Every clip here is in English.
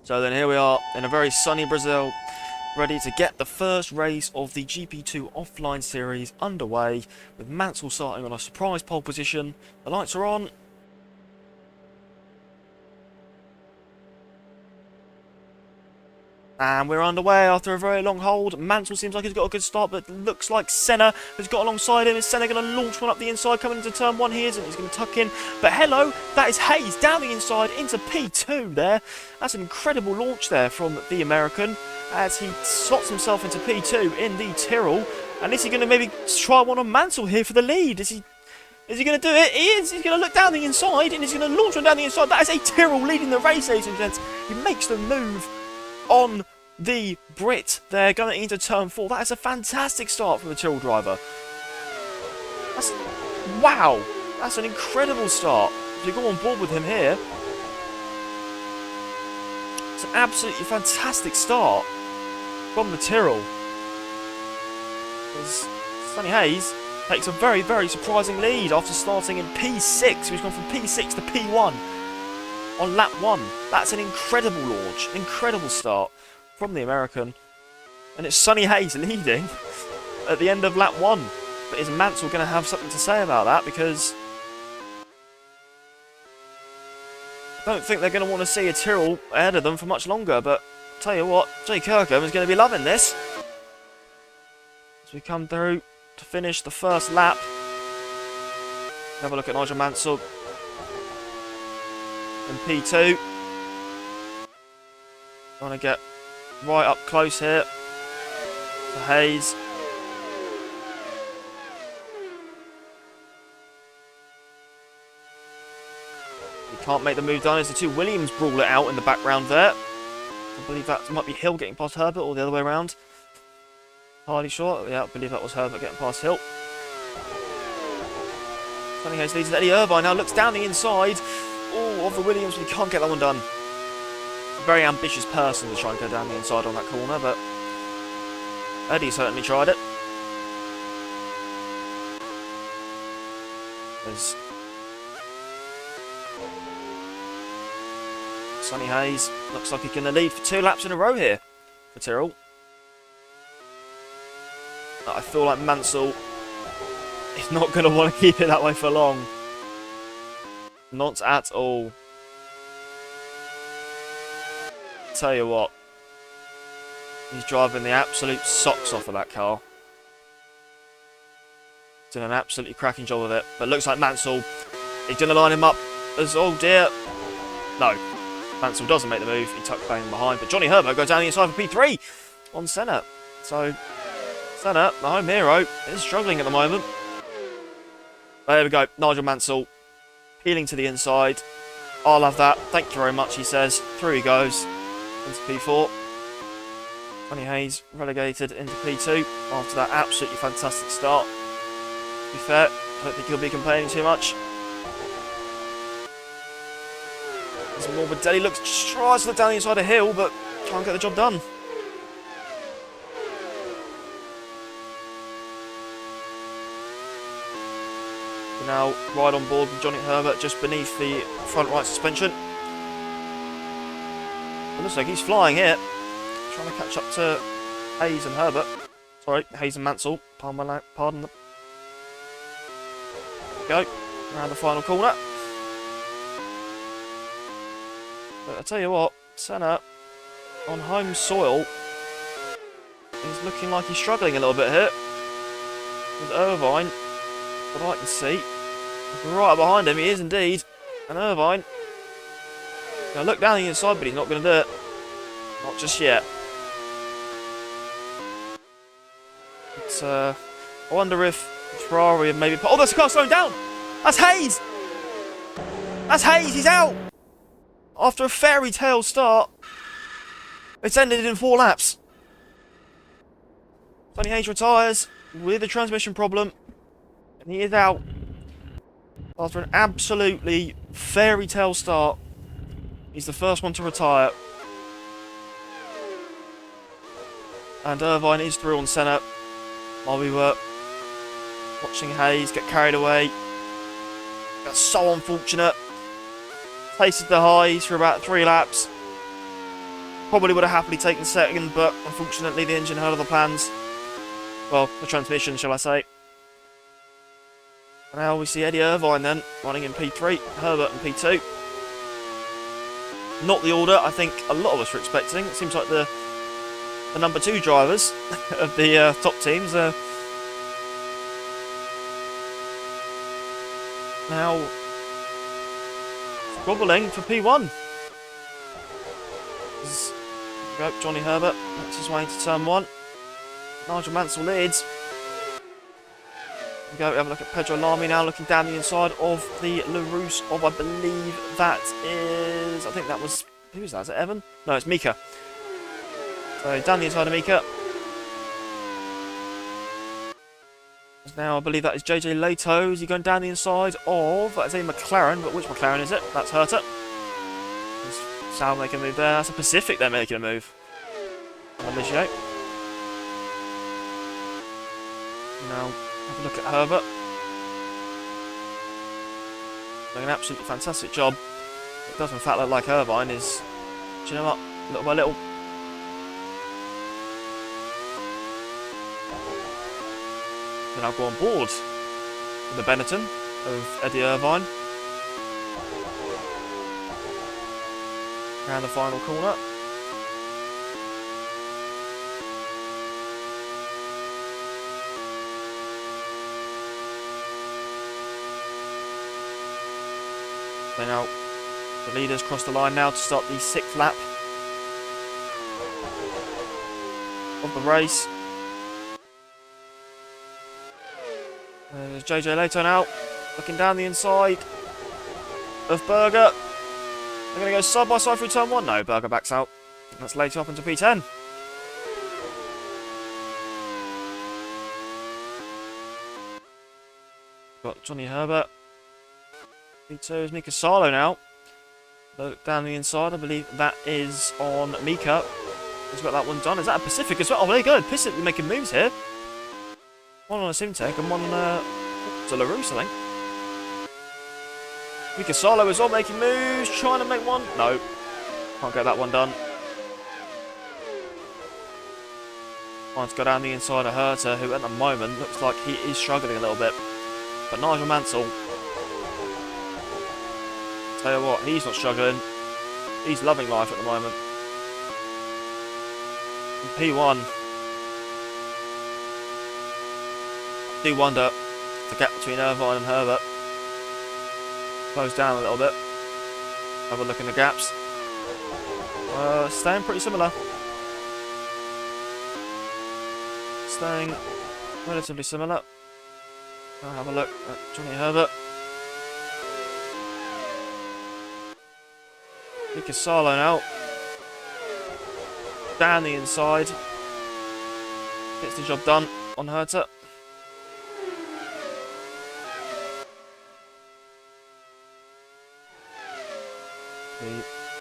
So then here we are in a very sunny Brazil, ready to get the first race of the GP2 Offline Series underway, with Mansell starting on a surprise pole position. The lights are on. And we're underway after a very long hold. Mansell seems like he's got a good start, but looks like Senna has got alongside him. Is Senna going to launch one up the inside, coming into turn one? He isn't. He's going to tuck in. But hello, that is Hayes down the inside into P2 there. That's an incredible launch there from the American as he slots himself into P2 in the Tyrrell. And is he going to maybe try one on Mansell here for the lead? Is he going to do it? He is. He's going to look down the inside and he's going to launch one down the inside. That is a Tyrrell leading the race, ladies and gents. He makes the move on the Brit there, going into turn 4. That is a fantastic start from the Tyrrell driver. Wow, that's an incredible start. If you go on board with him here, it's an absolutely fantastic start from the Tyrrell. As Sonny Hayes takes a very, very surprising lead after starting in P6. He's gone from P6 to P1 on lap 1. That's an incredible launch, incredible start from the American. And it's Sonny Hayes leading at the end of lap 1. But is Mansell going to have something to say about that? Because I don't think they're going to want to see a Tyrrell ahead of them for much longer. But I'll tell you what, Jay Kirkham is going to be loving this as we come through to finish the first lap. Have a look at Nigel Mansell in P2. Trying to get right up close here to Hayes. He can't make the move down as the two Williams brawl it out in the background there. I believe that might be Hill getting past Herbert, or the other way around. Hardly sure. Yeah, I believe that was Herbert getting past Hill. Sonny Hayes leads Eddie Irvine now, looks down the inside of the Williams, but he can't get that one done. A very ambitious person to try and go down the inside on that corner, but Eddie certainly tried it. There's Sonny Hayes looks like he's going to lead for 2 laps in a row here for Tyrrell. I feel like Mansell is not going to want to keep it that way for long. Not at all. Tell you what, he's driving the absolute socks off of that car. Doing an absolutely cracking job of it. But looks like Mansell is going to line him up as, oh dear. No, Mansell doesn't make the move. He tucks bang behind. But Johnny Herbert goes down the inside for P3 on Senna. So Senna, the home hero, is struggling at the moment. There we go. Nigel Mansell peeling to the inside. I'll have that. Thank you very much, he says. Through he goes into P4. Sonny Hayes relegated into P2 after that absolutely fantastic start. To be fair, I don't think he'll be complaining too much. As Morbidelli tries to look down the inside of Hill, but can't get the job done. We're now right on board with Johnny Herbert just beneath the front right suspension. It looks like he's flying here. Trying to catch up to Hayes and Herbert. Sorry, Hayes and Mansell. Pardon them. Go. Around the final corner. But I tell you what, Senna on home soil is looking like he's struggling a little bit here. With Irvine, what I can see, right behind him, he is indeed. And Irvine going to look down the inside, but he's not going to do it. Not just yet. But, I wonder if Ferrari have maybe... Oh, there's a car slowing down! That's Hayes! That's Hayes, he's out! After a fairy tale start, it's ended in 4 laps. Sonny Hayes retires with a transmission problem, and he is out after an absolutely fairy tale start. He's the first one to retire. And Irvine is through on Senna while we were watching Hayes get carried away. That's so unfortunate. Tasted the highs for about 3 laps. Probably would have happily taken second, but unfortunately the engine heard of the plans. Well, the transmission, shall I say. Now we see Eddie Irvine then, running in P3, Herbert in P2. Not the order I think a lot of us were expecting. It seems like the number 2 drivers of the top teams are now squabbling for P1. Johnny Herbert makes his way into turn 1. Nigel Mansell leads. We have a look at Pedro Lamy now, looking down the inside of the LaRousse of, I believe that is, I think that was, who was that? Is it Evan? No, it's Mika. So down the inside of Mika. Now I believe that is JJ Leto. Is he going down the inside of, that's a McLaren, but which McLaren is it? That's Herta. Sal making a move there. That's a Pacific they're making a move. Initiate. Now have a look at Herbert. Doing an absolutely fantastic job. It does in fact look like Irvine is, do you know what, little by little. Then I'll go on board with the Benetton of Eddie Irvine. Around the final corner. So now the leaders cross the line now to start the 6th lap of the race. There's JJ Leto now, looking down the inside of Berger. They're going to go side by side through turn 1. No, Berger backs out. That's Leto up into P10. Got Johnny Herbert. P2 is Mika Salo now. Look down the inside, I believe that is on Mika. He's got that one done. Is that a Pacific as well? Oh, there you go. Pacific making moves here. One on a Simtek and one on to LaRousse, I think. Mika Salo as well making moves, trying to make one. No, can't get that one done. Trying to go down the inside of Herta, who at the moment looks like he is struggling a little bit. But Nigel Mansell, tell you what, he's not struggling. He's loving life at the moment. In P1, I do wonder if the gap between Irvine and Herbert close down a little bit. Have a look in the gaps. Staying pretty similar. Staying relatively similar. I'll have a look at Johnny Herbert. Mika Salo now. Down the inside. Gets the job done on Herta.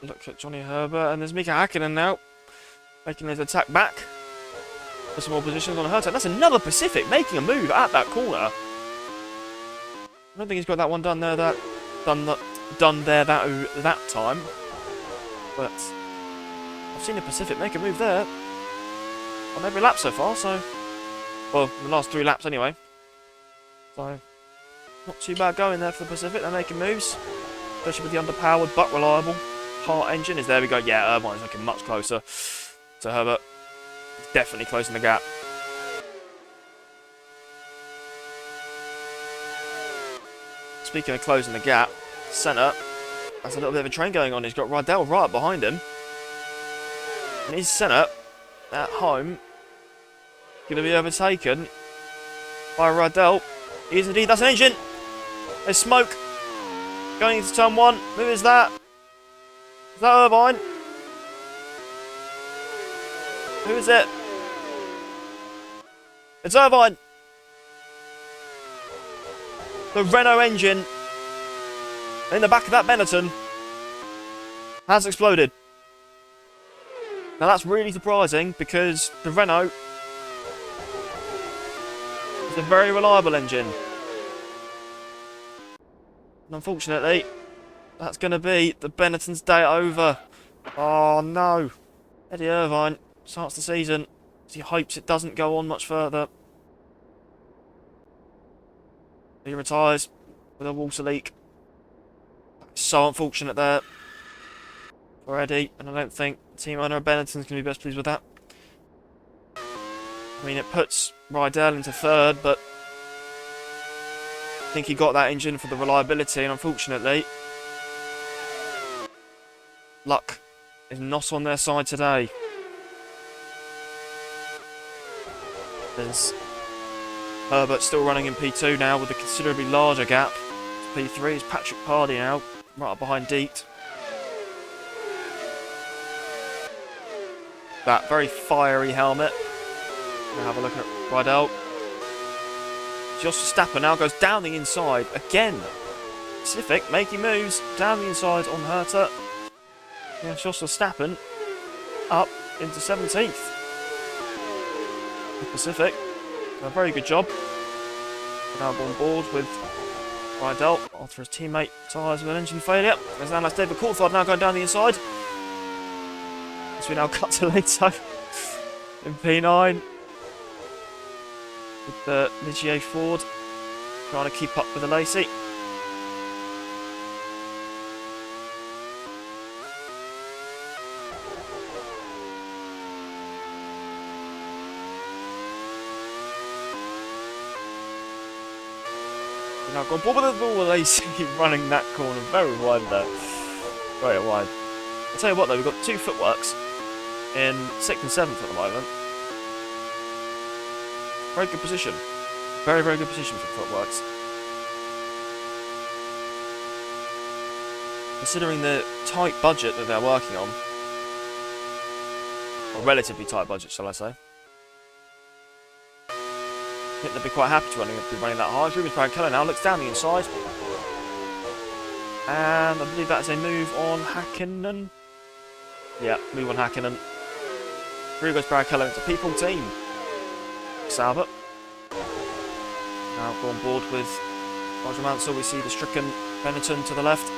Look at Johnny Herbert, and there's Mika Hakkinen now, making his attack back for some more positions on Herta. That's another Pacific making a move at that corner. I don't think he's got that one done there. That time, but I've seen a Pacific make a move there on every lap so far. So, well, the last 3 laps anyway. So, not too bad going there for the Pacific. They're making moves, especially with the underpowered but reliable Hart engine. Is there we go. Yeah, Irvine's looking much closer to Herbert. He's definitely closing the gap. Speaking of closing the gap, Senna has a little bit of a train going on. He's got Rydell right behind him. And is Senna at home going to be overtaken by Rydell? He is indeed. That's an engine. There's smoke going into turn 1. Who is that? Is that Irvine? Who is it? It's Irvine. The Renault engine in the back of that Benetton has exploded. Now that's really surprising because the Renault is a very reliable engine. And unfortunately, that's going to be the Benetton's day over. Oh no. Eddie Irvine starts the season as he hopes it doesn't go on much further. He retires with a water leak. So unfortunate there for Eddie, and I don't think team owner Benetton's going to be best pleased with that. I mean, it puts Rydell into third, but I think he got that engine for the reliability, and unfortunately, luck is not on their side today. There's Herbert still running in P2 now with a considerably larger gap to P3. It's Patrick Pardy now, right up behind Deet. That very fiery helmet. We'll have a look at Rydell. Jos Verstappen now goes down the inside again. Pacific making moves down the inside on Herta. Yeah, Jos Verstappen up into 17th. Pacific, a very good job. Now on board with Rydell after his teammate tyres with an engine failure. There's now David Coulthard now going down the inside. As we now cut to Leto in P9 with the Ligier Ford trying to keep up with the Lacey. Now gone board with the ball with Lacey running that corner very wide there. Very wide. I'll tell you what though, we've got two footworks in 6th and 7th at the moment. Very good position. Very, very good position for footworks. Considering the tight budget that they're working on, or relatively tight budget, shall I say. I think they'll be quite happy to be running that hard. Rubens Barrichello now looks down the inside. And I believe that's a move on Hakkinen. Yeah, move on Hakkinen. Through goes Barrichello into P14. Salbert. Now go on board with Roger Mansell. We see the stricken Benetton to the left.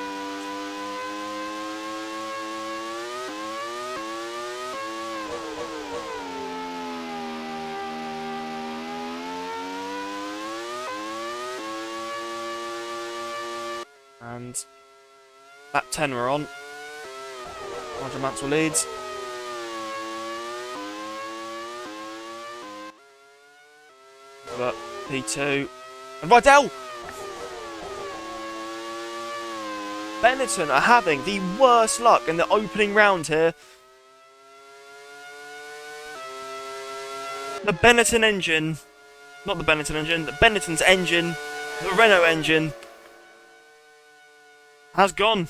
And lap 10 we're on. Roger Mansell leads. But P2 and Rydell! Benetton are having the worst luck in the opening round here. The Benetton engine, not the Benetton engine, the Benetton's engine, the Renault engine, has gone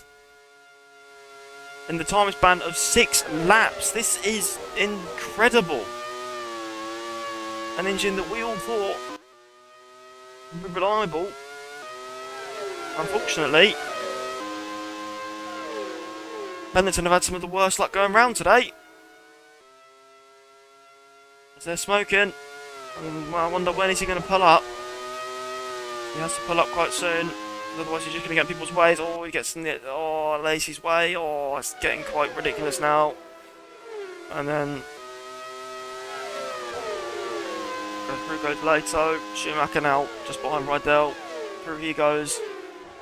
in the time span of 6 laps. This is incredible. An engine that we all thought would be reliable. Unfortunately, Benetton have had some of the worst luck going round today. As they're smoking, I wonder when is he going to pull up. He has to pull up quite soon. Otherwise he's just going to get in people's ways. Oh, he gets in the Lacey's way. Oh, it's getting quite ridiculous now. And then through goes Leto. Schumacher now just behind Rydell. Through he goes.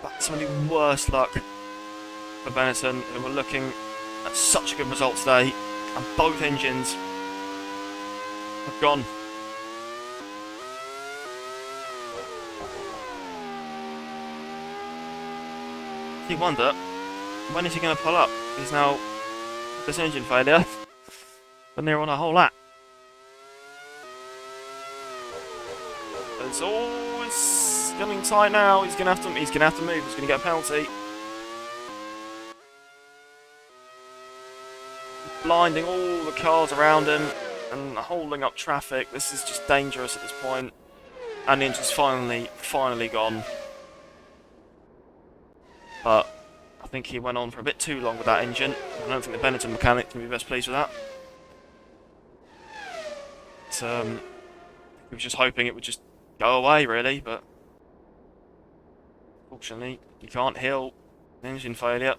That's some of the worst luck for Benetton, who were looking at such a good result today. And both engines have gone. You wonder, when is he going to pull up? He's now this engine failure, but they're on a whole lap. It's always getting tight now. He's going to have to move. He's going to get a penalty. Blinding all the cars around him and holding up traffic. This is just dangerous at this point. And the engine's finally gone. But I think he went on for a bit too long with that engine. I don't think the Benetton mechanic can be best pleased with that. He was just hoping it would just go away, really, but fortunately, you can't heal an engine failure.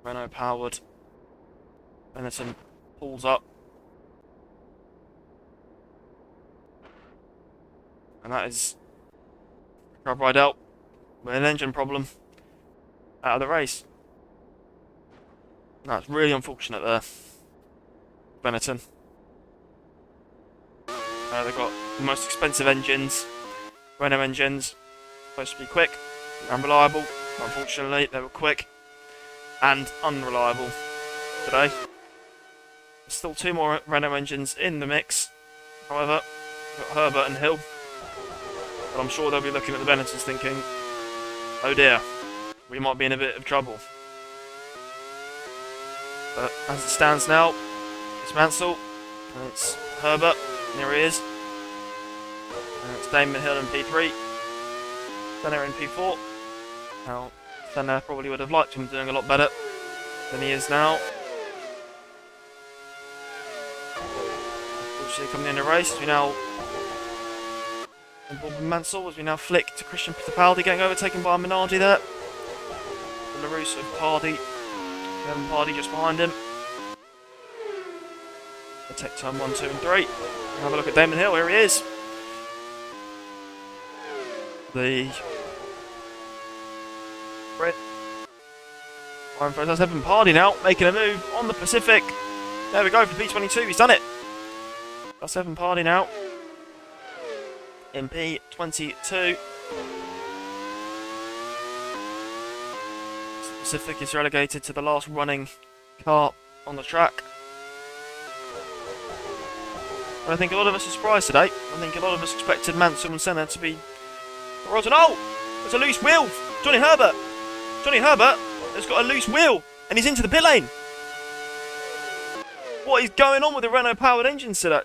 Renault powered Benetton pulls up. And that is grab right out with an engine problem out of the race. That's really unfortunate there. Benetton. They've got the most expensive engines, Renault engines, supposed to be quick and reliable. Unfortunately, they were quick and unreliable today. There's still 2 more Renault engines in the mix. However, we've got Herbert and Hill. But I'm sure they'll be looking at the Benettons thinking, oh dear, we might be in a bit of trouble. But as it stands now, it's Mansell, and it's Herbert, and here he is. And it's Damon Hill in P3, Senna in P4. Now, Senna probably would have liked him doing a lot better than he is now. Unfortunately, coming in the race, we now on board with Mansell as we now flick to Christian Fittipaldi, getting overtaken by Minardi there. LaRusse of Pardy, Kevin Pardy just behind him. We'll take turn 1, 2 and 3. Have a look at Damon Hill, here he is. The red Iron Frozen. That's Evan Pardy now, making a move on the Pacific. There we go for P22, he's done it. That's Evan Pardy now in P22. Pacific is relegated to the last running car on the track. And I think a lot of us are surprised today. I think a lot of us expected Mansell and Senna to be rotten. Oh! There's a loose wheel! Johnny Herbert! Johnny Herbert has got a loose wheel and he's into the pit lane! What is going on with the Renault powered engines today?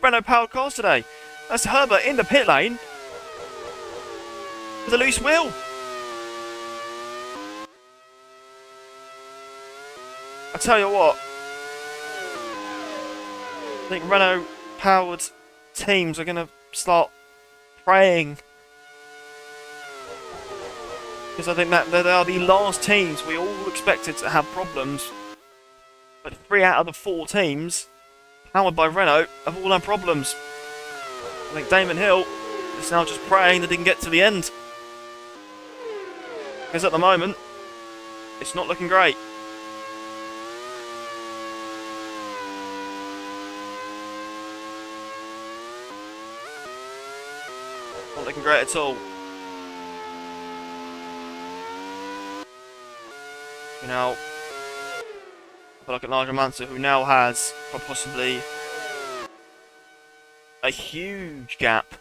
Renault powered cars today? That's Herbert in the pit lane with a loose wheel. I tell you what, I think Renault powered teams are going to start praying, because I think that they are the last teams we all expected to have problems, but 3 out of the 4 teams powered by Renault have all had problems. I think Damon Hill is now just praying that he can get to the end, because at the moment it's not looking great. Not looking great at all. You know, I feel like at Nigel Mansell, who now has possibly a huge gap.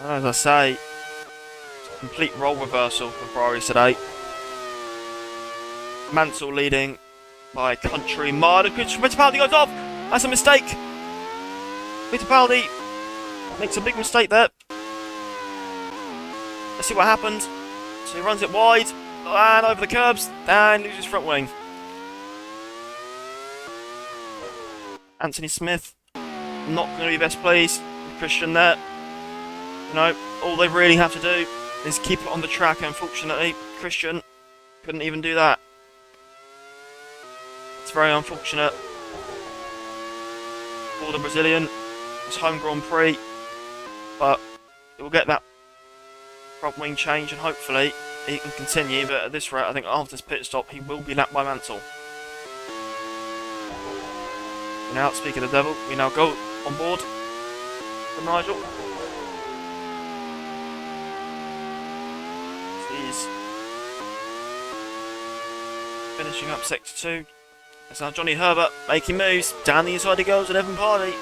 And as I say, it's a complete role reversal for Ferrari today. Mansell leading by a country mile. Fittipaldi goes off. That's a mistake. Fittipaldi makes a big mistake there. Let's see what happened. So he runs it wide and over the curbs and loses front wing. Anthony Smith not going to be best pleased with Christian there. You know, all they really have to do is keep it on the track. Unfortunately, Christian couldn't even do that. It's very unfortunate for the Brazilian. It's home Grand Prix, but he will get that front wing change and hopefully he can continue. But at this rate, I think after this pit stop, he will be lapped by Mansell. Now, speaking of the devil, we now go on board for Nigel. He's finishing up sector 2. It's now Johnny Herbert making moves. Down the inside he goes with Evan Pardy.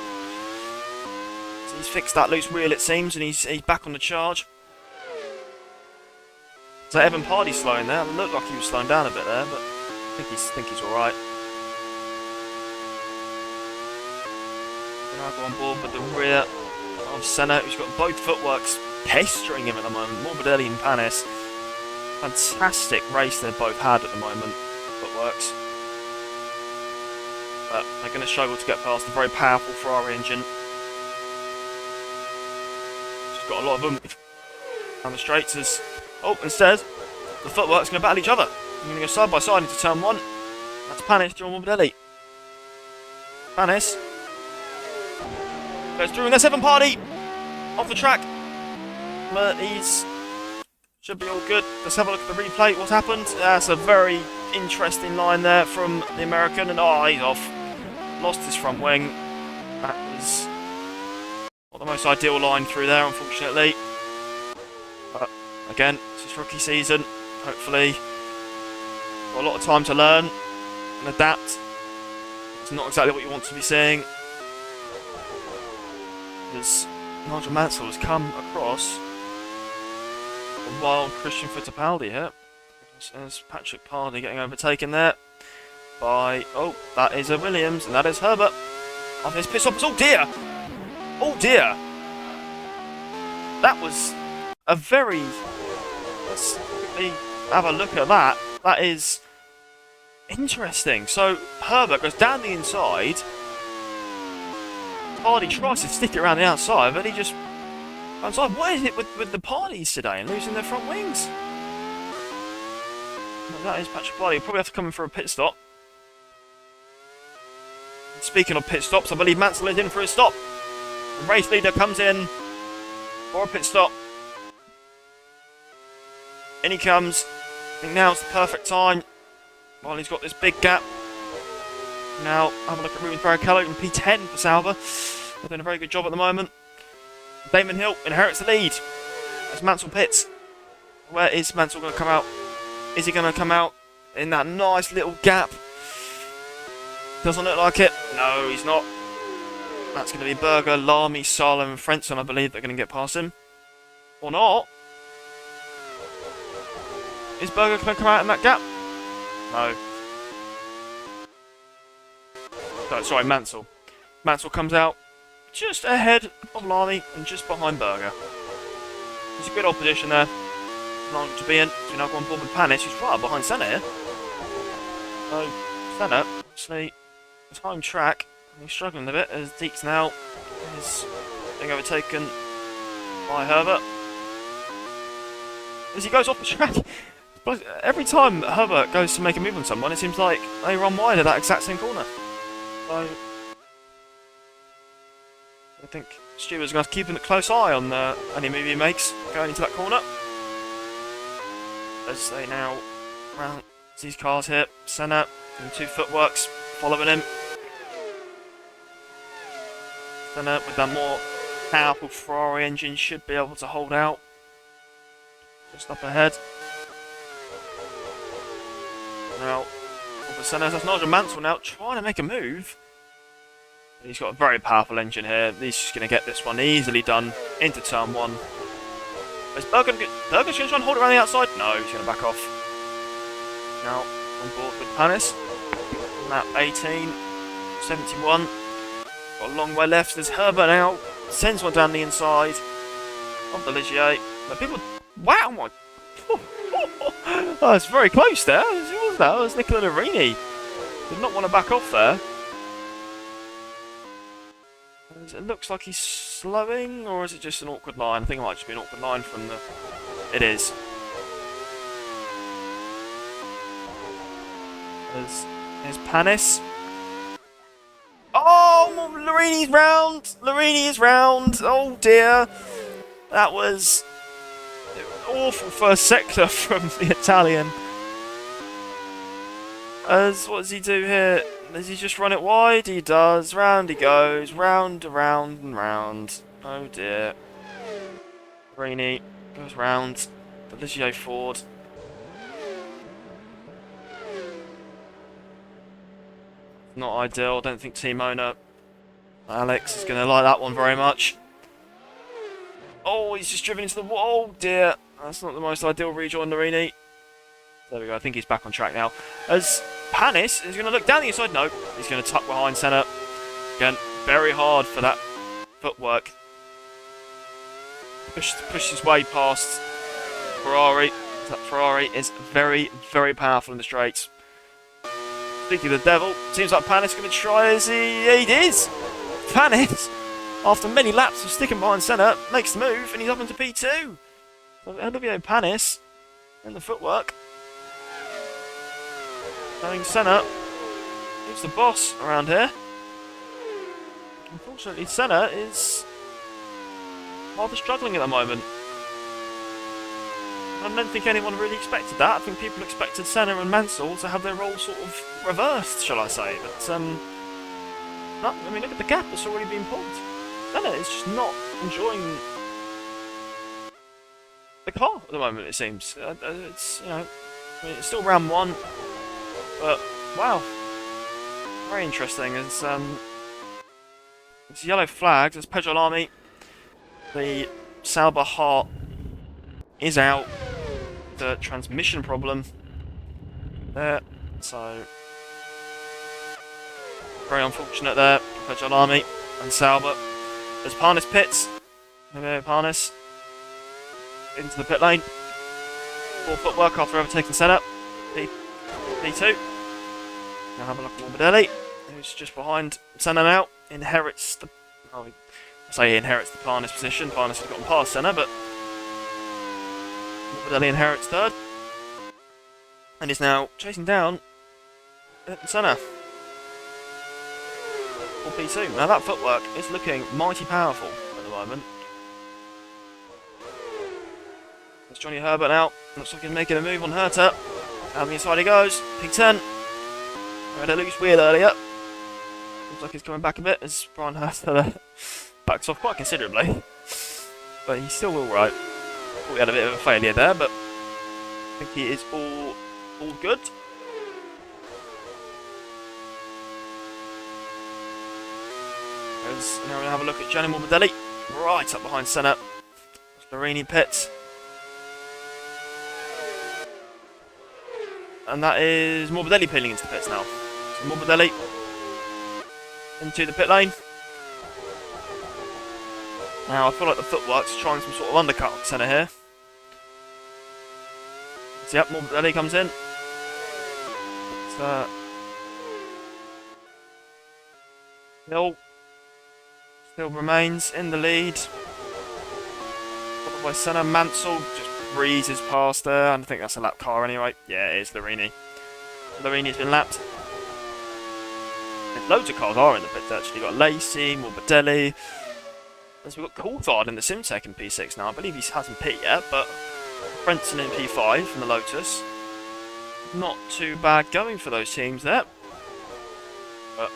So he's fixed that loose wheel, it seems, and he's back on the charge. So Evan Pardy's slowing there. It looked like he was slowing down a bit there, but I think he's all right. Now go on board with the rear of Senna, who's got both footworks pestering him at the moment. Morbidelli and Panis. Fantastic race they've both had at the moment, footworks. But they're going to struggle to get past the very powerful Ferrari engine. She's got a lot of oomph down the straights as... Oh, instead, the footwork's going to battle each other. They're going to go side by side into turn 1. That's Panis, John Morbidelli. Panis goes through, and there's Evan Party off the track. But he's should be all good. Let's have a look at the replay. What's happened? That's a very interesting line there from the American, and he's off. Lost his front wing. That was not the most ideal line through there, unfortunately. But again, it's his rookie season. Hopefully, got a lot of time to learn and adapt. It's not exactly what you want to be seeing. As Nigel Mansell has come across a wild Christian Fittipaldi here. There's Patrick Pardy getting overtaken there by, oh, that is a Williams, and that is Herbert. After his pit stop, oh dear! Oh dear! That was a very... Let's quickly have a look at that. That is interesting. So, Herbert goes down the inside. Pardy tries to stick it around the outside, but he just... Outside. What is it with the Pardys today and losing their front wings? That is Patrick Pardy. He'll probably have to come in for a pit stop. Speaking of pit stops, I believe Mansell is in for a stop. The race leader comes in for a pit stop. In he comes. I think now's the perfect time. While he's got this big gap. Now, have a look at Rubens Barrichello in P10 for Sauber. They're doing a very good job at the moment. Damon Hill inherits the lead as Mansell pits. Where is Mansell going to come out? Is he going to come out in that nice little gap? Doesn't look like it. No, he's not. That's going to be Berger, Lamy, Sala and Frenson, I believe, that are going to get past him. Or not. Is Berger going to come out in that gap? No. No, sorry, Mansell. Mansell comes out just ahead of Lamy and just behind Berger. There's a good opposition there. Long to be in. So we now go on board with Panis, who's right behind Senna here. So, Senna, obviously, his home track. He's struggling a bit as Deeks now is being overtaken by Herbert. As he goes off the track, every time Herbert goes to make a move on someone, it seems like they run wide at that exact same corner. So, I think Stewart's going to have to keep a close eye on any move he makes going into that corner. As they now round these cars here, Senna doing 2 footworks, following him. Senna with that more powerful Ferrari engine should be able to hold out. Just up ahead. Now, for Senna, that's Nigel Mansell now trying to make a move. He's got a very powerful engine here. He's just going to get this one easily done into turn 1. Is Berger's going to try and hold it around the outside? No, he's going to back off. Now, on board with Panis. Lap 18, 71. Got a long way left. There's Herbert now. Sends one down the inside of the Ligier. But people... Wow! My... Oh, it's very close there. Who was that? It was Nicola Larini. Did not want to back off there. It looks like he's slowing, or is it just an awkward line? I think it might just be an awkward line from the... It is. There's Panis. Oh, Larini's round! Larini is round! Oh dear! That was an awful first sector from the Italian. What does he do here? Does he just run it wide? He does. Round he goes. Round, around, and round. Oh dear. Rainy goes round. The Ligier Ford. Not ideal. I don't think team owner Alex is going to like that one very much. Oh, he's just driven into the wall. Oh dear. That's not the most ideal rejoin, Larini. There we go. I think he's back on track now. As Panis is going to look down the inside. No, he's going to tuck behind Senna. Again, very hard for that footwork. Push his way past Ferrari. That Ferrari is very, very powerful in the straights. Speaking of the devil, seems like Panis is going to try as he is. Panis, after many laps of sticking behind Senna, makes the move and he's up into P2. So Olivier Panis in the footwork. Knowing Senna, he's the boss around here. unfortunately, Senna is rather struggling at the moment. I don't think anyone really expected that. I think people expected Senna and Mansell to have their roles sort of reversed, shall I say. But, no, I mean, look at the gap that's already been pulled. Senna is just not enjoying the car at the moment, it seems. It's, you know, I mean, it's still round one, but, wow. Very interesting. It's yellow flags, it's Pedro Lamy. The Sauber Heart is out. The transmission problem there, so very unfortunate there for Jalami and Sauber. As Parnis pits, Parnis into the pit lane. Poor footwork after overtaking Senna. P2. Now have a look at Morbidelli, who's just behind Senna now. Inherits the, I say he inherits the Parnis position. Parnis has gotten past Senna, but Morbidelli inherits third, and is now chasing down Senna for P2. Now that footwork is looking mighty powerful at the moment. There's Johnny Herbert now. Looks like he's making a move on Herta. Down the inside he goes. P10. Had a loose wheel earlier. Looks like he's coming back a bit as Brian Herta backs off quite considerably. But he's still all right. Thought we had a bit of a failure there, but I think he is all good. As now we have a look at Gianni Morbidelli, right up behind Senna. Larini pits. And that is Morbidelli peeling into the pits now. So Morbidelli into the pit lane. Now I feel like the footwork's trying some sort of undercut on Senna here. So yep, Morbidelli comes in. Still remains in the lead. Followed by Senna. Mansell just breezes past there. I think that's a lap car anyway. Yeah, it is Larini. Larini's been lapped. And loads of cars are in the pits actually. You've got Lacey, Morbidelli. As we've got Coulthard in the Simtech in P6 now. I believe he hasn't pit yet, but Brenton in P5 from the Lotus. Not too bad going for those teams there. But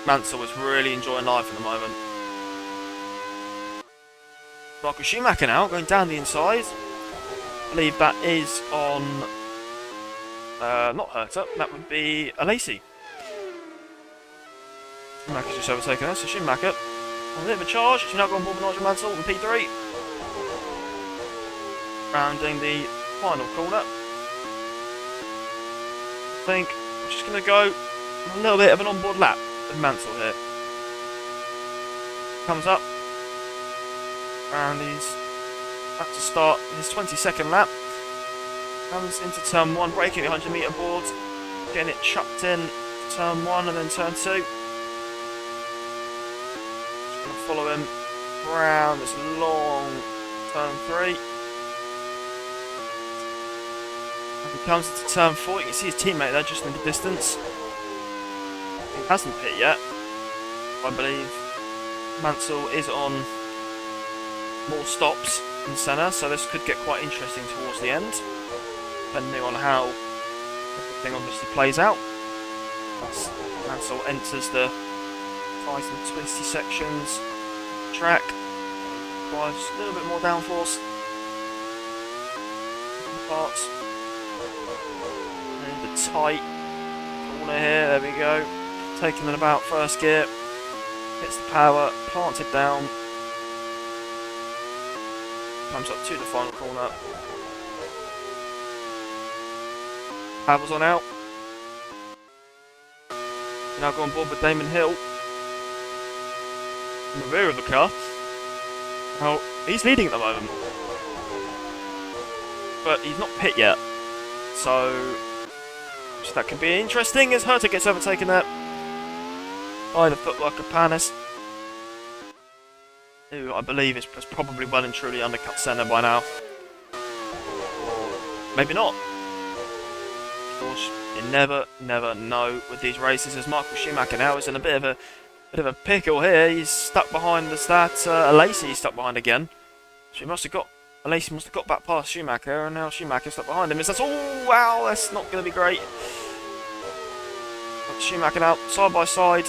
Mansell is really enjoying life at the moment. Marcus Schumacher now going down the inside. I believe that is on not Herta, that would be Alesi. Schumacher's just overtaken us, so Schumacher on a bit of a charge. She's now gone on board with Nigel Mansell in P3. Rounding the final corner. I think I'm just going to go a little bit of an onboard lap with Mansell here. Comes up. And he's about to start his 22nd lap. Comes into turn 1, braking the 100 metre board. Getting it chucked in turn 1 and then turn 2. Just going to follow him around this long turn 3. As he comes into turn 4, you can see his teammate there just in the distance. He hasn't hit yet. I believe Mansell is on more stops than Senna, so this could get quite interesting towards the end, depending on how everything obviously plays out. As Mansell enters the tight and twisty sections of the track, requires a little bit more downforce in the parts. And the tight corner here, there we go, taking it about first gear, hits the power, plants it down. Comes up to the final corner. Pavel's on out. Now go on board with Damon Hill in the rear of the car. Now, he's leading at the moment. But he's not pit yet. So that could be interesting as Herta gets overtaken there by the footwork of Panis, who I believe has probably well and truly undercut Senna by now. Or maybe not. Of course, you never know with these races, as Michael Schumacher now is in a bit of a Bit of a pickle here. He's stuck behind us. That Lacey's stuck behind again. So he must have got. Lacey must have got back past Schumacher, and now Schumacher's stuck behind him. That's oh wow, that's not going to be great. Got Schumacher now side by side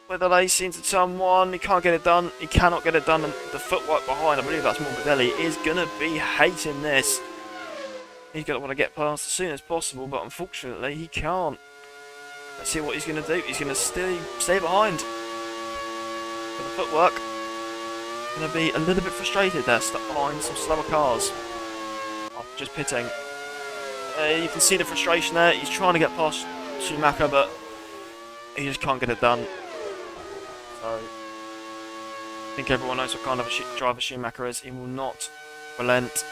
with Lacey into turn 1. He can't get it done. He cannot get it done. And the footwork behind, I believe that's Morbidelli, is going to be hating this. He's going to want to get past as soon as possible, but unfortunately he can't. Let's see what he's going to do. He's going to stay behind. With the footwork. Going to be a little bit frustrated there, stuck behind some slower cars. After just pitting. You can see the frustration there. He's trying to get past Schumacher, but he just can't get it done. So, I think everyone knows what kind of a driver Schumacher is. He will not relent.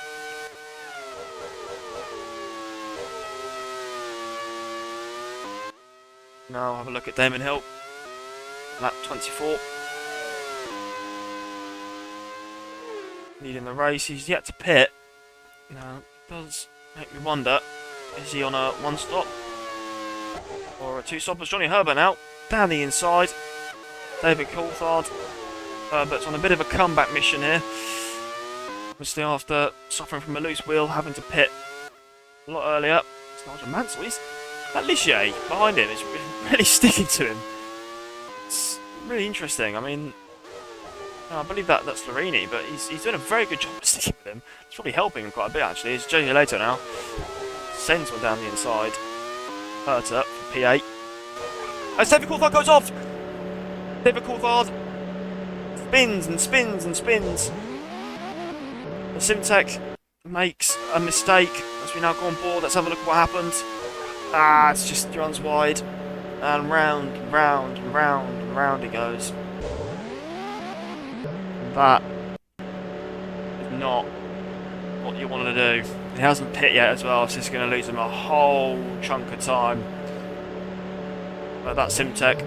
Now have a look at Damon Hill. Lap 24. Leading the race. He's yet to pit. Now, it does make me wonder, is he on a 1-stop or a 2-stop? It's Johnny Herbert now, down the inside. David Coulthard. Herbert's on a bit of a comeback mission here. Obviously after suffering from a loose wheel, having to pit a lot earlier. It's Nigel Mansell. That Ligier behind him is really sticking to him. It's really interesting. I mean, I believe that's Lorini, but he's doing a very good job of sticking with him. It's probably helping him quite a bit, actually. It's JJ Later now. Sends one down the inside. Herter for P8. As David Coulthard goes off! David Coulthard spins and spins and spins. The Simtech makes a mistake as we now go on board. Let's have a look at what happened. It's just runs wide. And round and round and round and round he goes. That is not what you want to do. He hasn't pit yet as well, so it's going to lose him a whole chunk of time. But that Simtech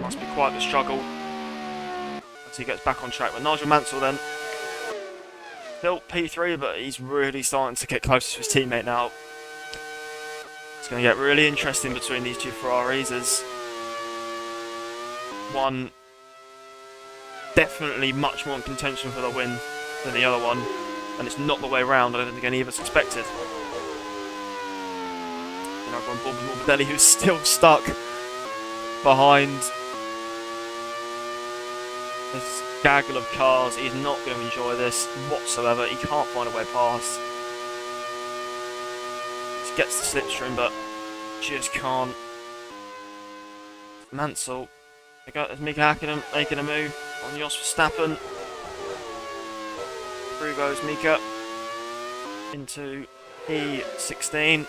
must be quite the struggle as he gets back on track. But Nigel Mansell then, still P3, but he's really starting to get close to his teammate now. It's going to get really interesting between these two Ferraris as one definitely much more in contention for the win than the other one, and it's not the way around. I don't think any of us expected. And I've gone board with Morbidelli, who's still stuck behind this gaggle of cars. He's not going to enjoy this whatsoever. He can't find a way past. He gets the slipstream, but just can't. Mansell. There's Mika Hakkinen making a move on Jos Verstappen. Through goes Mika into P16.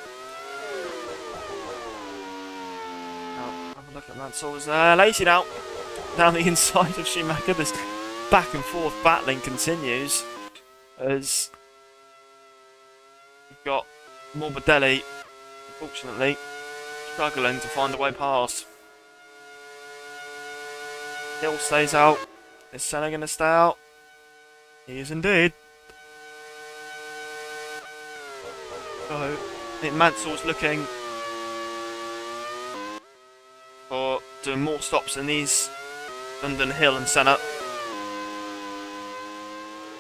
Now, have a look at Mansell. There's Lacey now down the inside of Schumacher. This back and forth battling continues as we've got Morbidelli, unfortunately, struggling to find a way past. Hill stays out. Is Senna going to stay out? He is indeed. So, I think Mansell's looking for doing more stops than these London Hill and Senna. I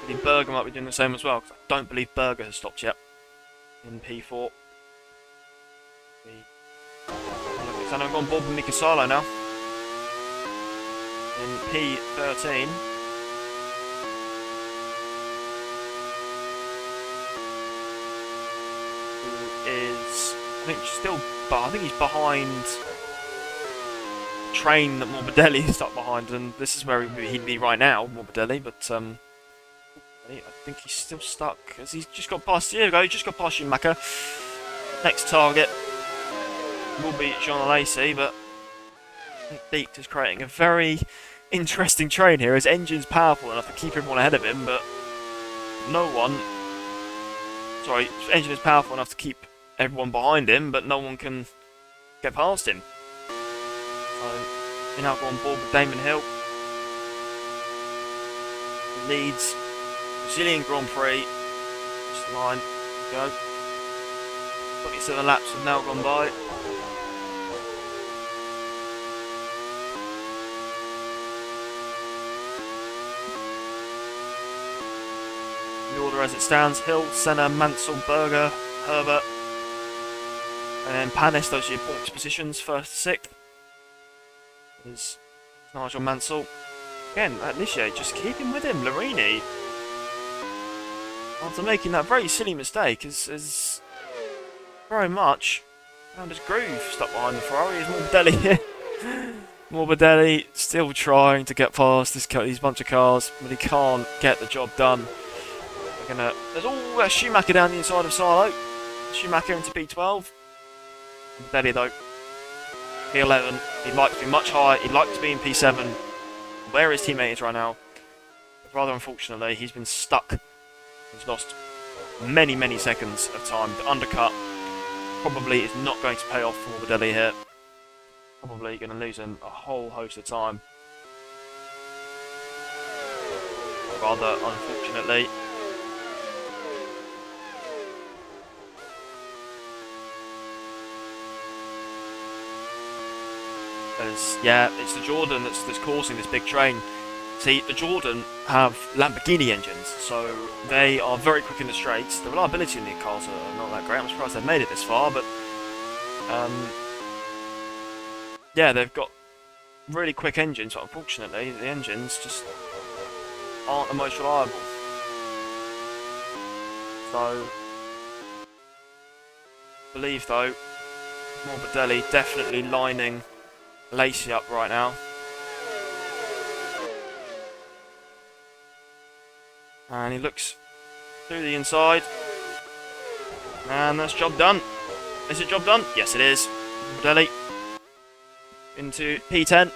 believe Berger might be doing the same as well, because I don't believe Berger has stopped yet in P4. Senna have gone board with Mika Salo now. In P13. Who is, I think he's behind train that Morbidelli is stuck behind, and this is where he'd be right now, Morbidelli, but I think he's still stuck, as he's just got past, here we go, he just got past Schumacher. Next target will be Jean Lacey, but I think Beek is creating a very interesting train here. His engine's powerful enough to keep everyone ahead of him, but his engine is powerful enough to keep everyone behind him, but no one can get past him. So, we now go on board with Damon Hill. He leads Brazilian Grand Prix. Just the line. There we go. 27 laps have now gone by. The order as it stands: Hill, Senna, Mansell, Berger, Herbert, and then Panis. Those are your points positions, 1st to 6th. Is Nigel Mansell. Again, Initiate, just keep him with him. Larini, after making that very silly mistake, is very much found his groove stuck behind the Ferrari. Is Morbidelli here. Morbidelli still trying to get past these bunch of cars, but he can't get the job done. There's Schumacher down the inside of Salo. Schumacher into P12. Morbidelli though, P11. He'd like to be much higher. He'd like to be in P7. Where his teammate is right now. Rather unfortunately, he's been stuck. He's lost many, many seconds of time. The undercut probably is not going to pay off for Morbidelli here. Probably going to lose him a whole host of time. Rather unfortunately. As, yeah, it's the Jordan that's causing this big train. See, the Jordan have Lamborghini engines, so they are very quick in the straights. The reliability in the cars are not that great. I'm surprised they've made it this far, but yeah, they've got really quick engines, but unfortunately the engines just aren't the most reliable. So, I believe though, Morbidelli definitely lining Lacey up right now. And he looks through the inside. And that's job done. Is it job done? Yes, it is. Morbidelli into P10.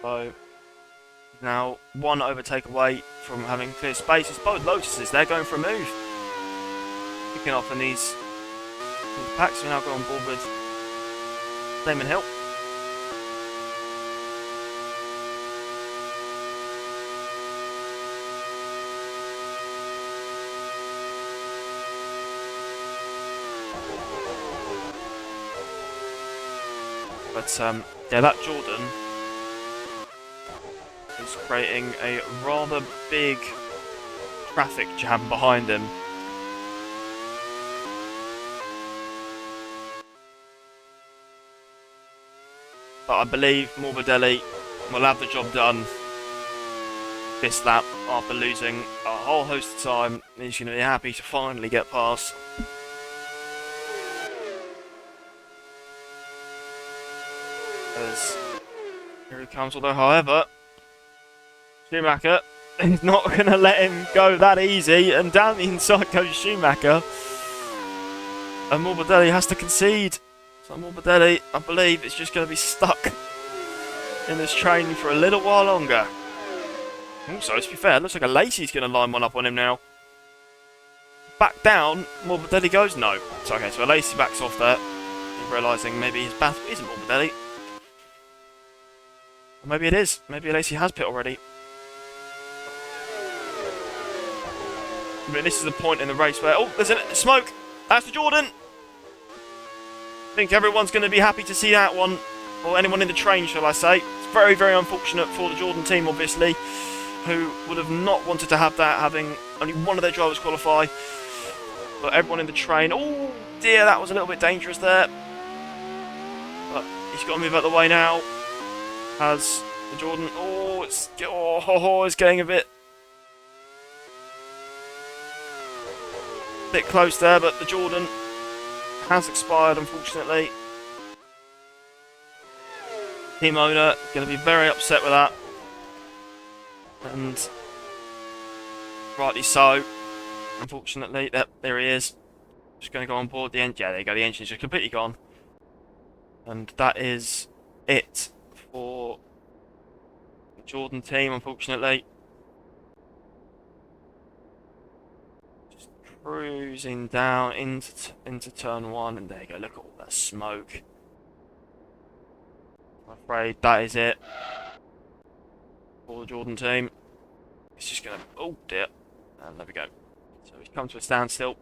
So now one overtake away from having clear spaces. Both Lotuses, they're going for a move. Kicking off in these packs. We now go on board with Damon Hill. But yeah, that Jordan is creating a rather big traffic jam behind him. But I believe Morbidelli will have the job done this lap after losing a whole host of time. He's going to be happy to finally get past. As here he comes, although, however, Schumacher is not going to let him go that easy, and down the inside goes Schumacher. And Morbidelli has to concede. So Morbidelli, I believe, is just going to be stuck in this train for a little while longer. Also, to be fair, it looks like a Lacey's going to line one up on him now. Back down, Morbidelli goes, no. It's okay, so a Lacey backs off there, realising maybe his battle isn't Morbidelli. Or maybe it is. Maybe Lacey has pit already. I mean, this is the point in the race where... Oh, there's a smoke! That's the Jordan! I think everyone's going to be happy to see that one. Or anyone in the train, shall I say. It's very, very unfortunate for the Jordan team, obviously, who would have not wanted to have that, having only one of their drivers qualify. But everyone in the train... Oh, dear, that was a little bit dangerous there. But he's got to move out the way now. Has the Jordan... Oh, it's getting a bit close there, but the Jordan has expired, unfortunately. Team owner going to be very upset with that, and rightly so. Unfortunately, there he is. Just going to go on board the engine. Yeah, there you go. The engine's just completely gone, and that is it for the Jordan team. Unfortunately, just cruising down into turn one, and there you go. Look at all that smoke. I'm afraid that is it for the Jordan team. It's just going to... Oh, dear. And there we go. So he's come to a standstill.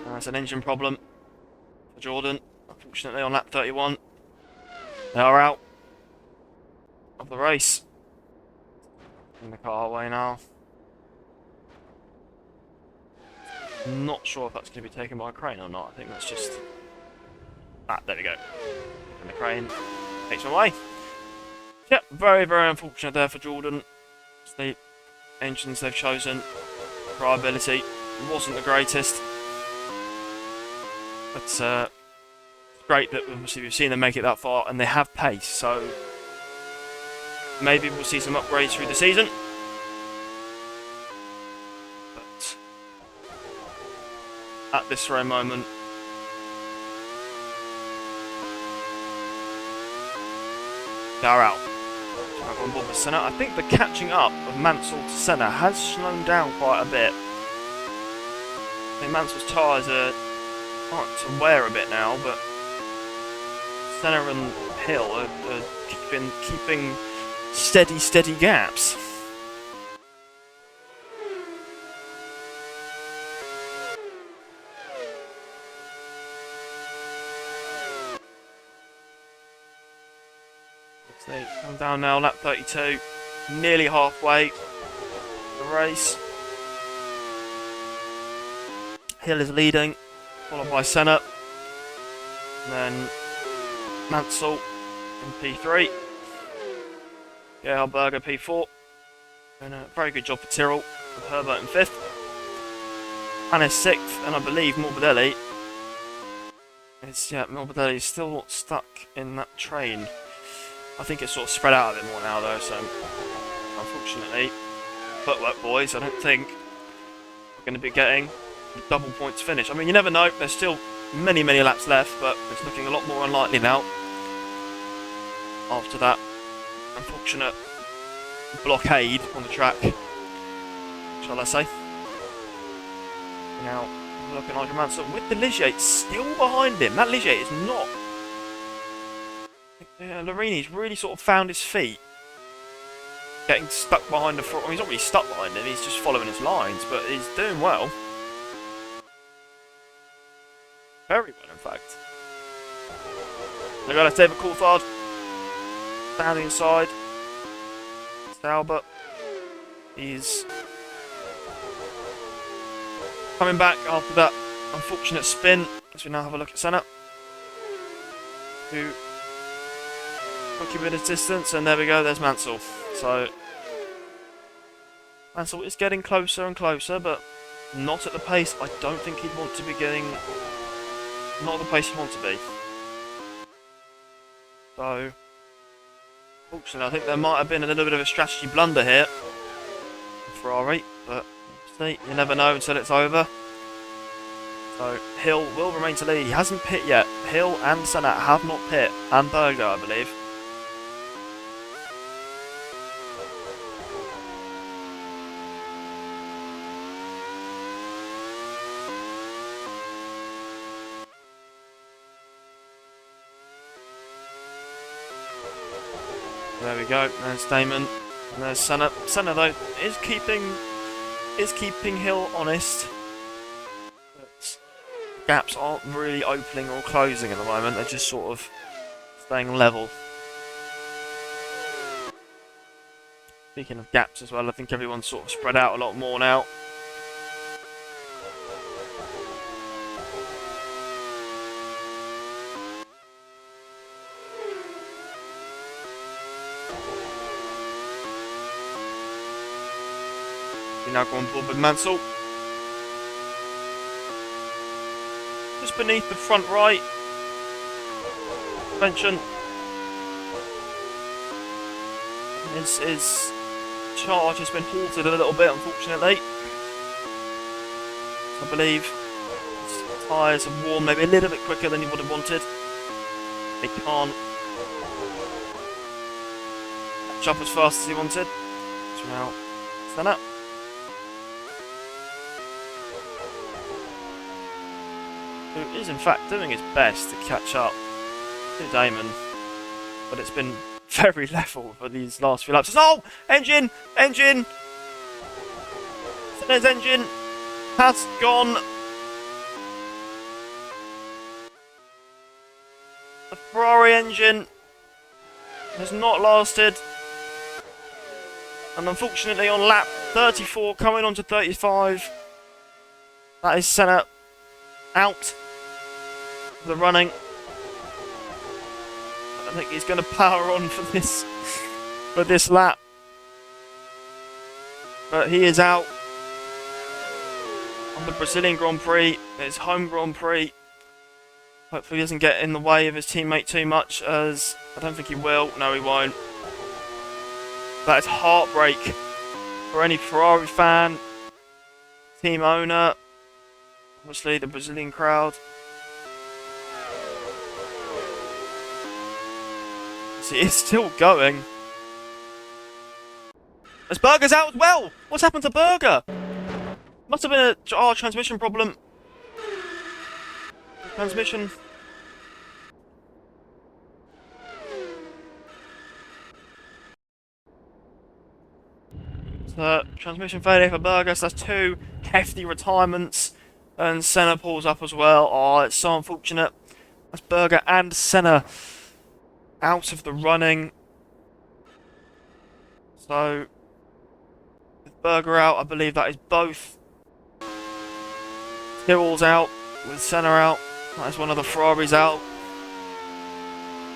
That's an engine problem for Jordan, unfortunately, on lap 31. They are out. of the race. In the car away now. Not sure if that's going to be taken by a crane or not. I think that's just... Ah, there we go. And the crane takes him away. Yep, very, very unfortunate there for Jordan. The engines they've chosen, reliability wasn't the greatest. But it's great that obviously we've seen them make it that far, and they have pace, so maybe we'll see some upgrades through the season. But at this very moment, they're out. On board with Senna. I think the catching up of Mansell to Senna has slowed down quite a bit. I think Mansell's tyres are starting to wear a bit now, but Senna and Hill are keeping steady gaps. They come down now, lap 32, nearly halfway the race. Hill is leading, followed by Senna, and then Mansell in P3, Gerhard P4, and a very good job for Tyrrell, with Herbert in 5th, Hannes 6th, and I believe Morbidelli is still stuck in that train. I think it's sort of spread out a bit more now though, so unfortunately, footwork boys, I don't think we're going to be getting the double points finish. I mean, you never know, there's still many laps left, but it's looking a lot more unlikely now after that unfortunate blockade on the track, shall I say. Now, looking like a Mansell with the Ligier still behind him. That Ligier is not... Larini's really sort of found his feet. Getting stuck behind the front. Well, he's not really stuck behind him, he's just following his lines, but he's doing well. Very well, in fact. They've got David Coulthard down the inside. Albert. He's coming back after that unfortunate spin. As we now have a look at Senna, who took a bit of distance, and there we go, there's Mansell. So Mansell is getting closer and closer, but not at the pace I don't think he'd want to be getting. Not at the pace he'd want to be. So fortunately, I think there might have been a little bit of a strategy blunder here for Ferrari, but see, you never know until it's over. So Hill will remain to lead. He hasn't pit yet. Hill and Senna have not pit, and Berger, I believe. There we go. There's Damon. And there's Senna. Senna though is keeping Hill honest. But gaps aren't really opening or closing at the moment. They're just sort of staying level. Speaking of gaps as well, I think everyone's sort of spread out a lot more now. We now go on board with Mansell. Just beneath the front right suspension. His charge has been halted a little bit, unfortunately. I believe his tyres have worn maybe a little bit quicker than he would have wanted. They can't catch up as fast as he wanted. So now stand up. Who is in fact doing his best to catch up to Damon, but it's been very level for these last few laps. Oh! Engine! Engine! Senna's engine has gone. The Ferrari engine has not lasted And unfortunately on lap 34, coming on to 35, that is Senna out of the running. I don't think he's going to power on for this lap. But he is out on the Brazilian Grand Prix, his home Grand Prix. Hopefully he doesn't get in the way of his teammate too much, as I don't think he will. No, he won't. That is heartbreak for any Ferrari fan, team owner, obviously the Brazilian crowd. See, it's still going. As Berger's out as well. What's happened to Berger? Must have been a transmission problem. Transmission. So, transmission failure for Berger. So that's 2 hefty retirements. And Senna pulls up as well. Oh, it's so unfortunate. That's Berger and Senna out of the running. So, with Berger out, I believe that is both. Tyrrell's out, with Senna out. That is one of the Ferraris out.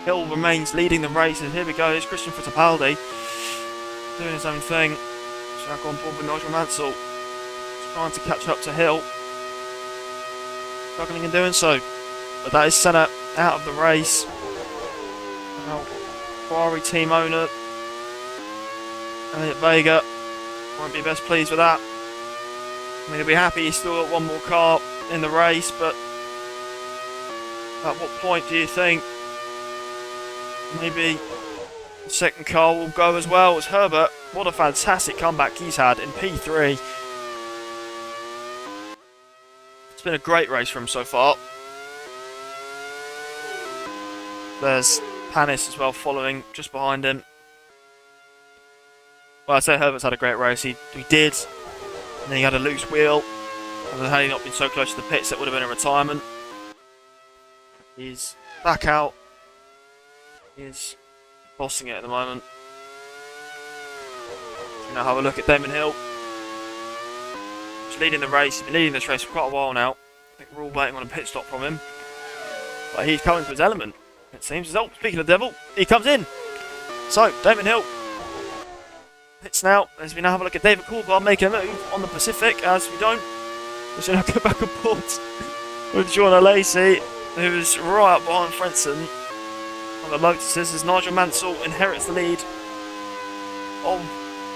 Hill remains leading the race, and here we go. Here's Christian Fittipaldi doing his own thing. Back on board with Nigel Mansell, trying to catch up to Hill. Struggling in doing so. But that is Senna out of the race. Now, Ferrari team owner Elliot Vega won't be best pleased with that. I mean, he'll be happy he's still got one more car in the race, but at what point do you think maybe the second car will go as well as Herbert? What a fantastic comeback he's had in P3. It's been a great race for him so far. There's Panis as well following just behind him. Well, I say Herbert's had a great race. He did. And then he had a loose wheel. And had he not been so close to the pits, that would have been a retirement. He's back out. He's bossing it at the moment. So now have a look at Damon Hill. He's leading the race. He's been leading this race for quite a while now. I think we're all waiting on a pit stop from him. But he's coming to his element, it seems. Oh, speaking of the devil, he comes in. So, Damon Hill pits now. As we now have a look at David Coulthard making a move on the Pacific. As we don't, we should now go back and forth with John Lacey, who's right up behind Frentzen on the Lotuses, as Nigel Mansell inherits the lead of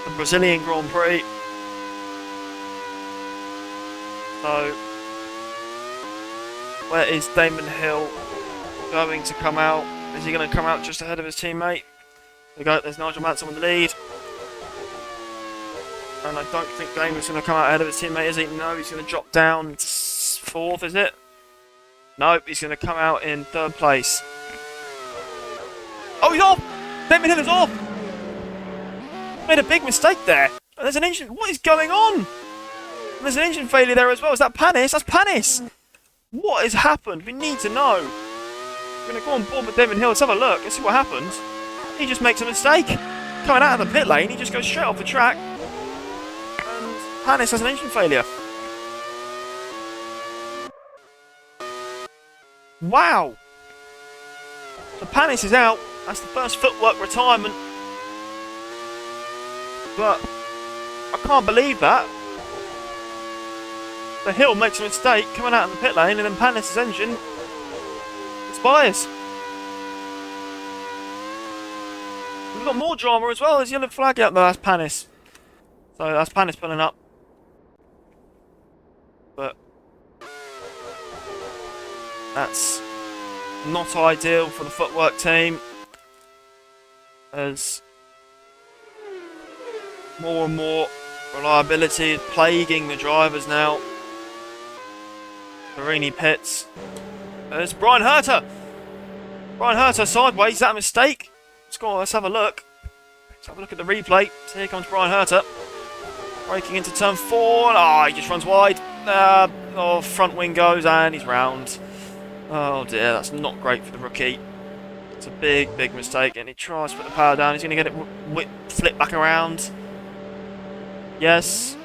the Brazilian Grand Prix. So, where is Damon Hill going to come out? Is he going to come out just ahead of his teammate? There we go, there's Nigel Mansell in the lead. And I don't think Damon's going to come out ahead of his teammate, is he? No, he's going to drop down to 4th, is it? Nope, he's going to come out in 3rd place. Oh, he's off! Damon Hill is off! Made a big mistake there. And there's an engine. What is going on? And there's an engine failure there as well. Is that Panis? That's Panis! What has happened? We need to know. We're going to go on board with Damon Hill. Let's have a look. Let's see what happens. He just makes a mistake. Coming out of the pit lane, he just goes straight off the track. And Panis has an engine failure. Wow! So Panis is out. That's the first footwork retirement. But I can't believe that. The Hill makes a mistake coming out of the pit lane, and then Panis' engine expires. We've got more drama as well. There's a yellow flag out there. That's Panis. So that's Panis pulling up. But that's not ideal for the footwork team, as more and more reliability is plaguing the drivers now. Marini pits. There's Brian Herter. Brian Herter sideways. Is that a mistake? Let's go on, let's have a look. Let's have a look at the replay. So here comes Brian Herter. Braking into turn 4. And, he just runs wide. Front wing goes and he's round. Oh dear, that's not great for the rookie. It's a big, big mistake. And he tries to put the power down. He's going to get it flipped back around. Yes.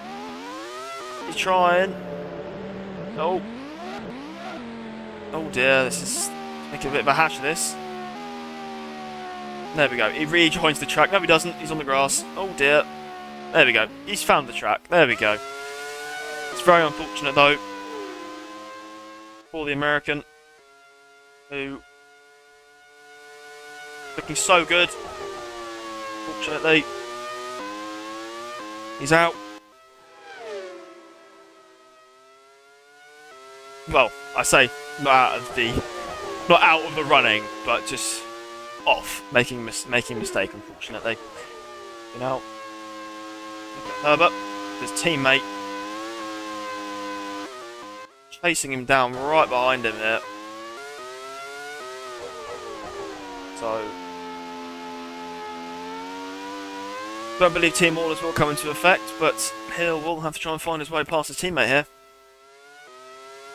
He's trying. Oh. Oh dear, this is making a bit of a hash of this. There we go. He rejoins the track. No, he doesn't. He's on the grass. Oh dear. There we go. He's found the track. There we go. It's very unfortunate though for the American, who looking so good. Fortunately, he's out. Well, I say not out of the running, but just off, making mistake. Unfortunately, you know. Look at Herbert, his teammate, chasing him down right behind him here. So, don't believe team orders will come into effect, but Hill will have to try and find his way past his teammate here.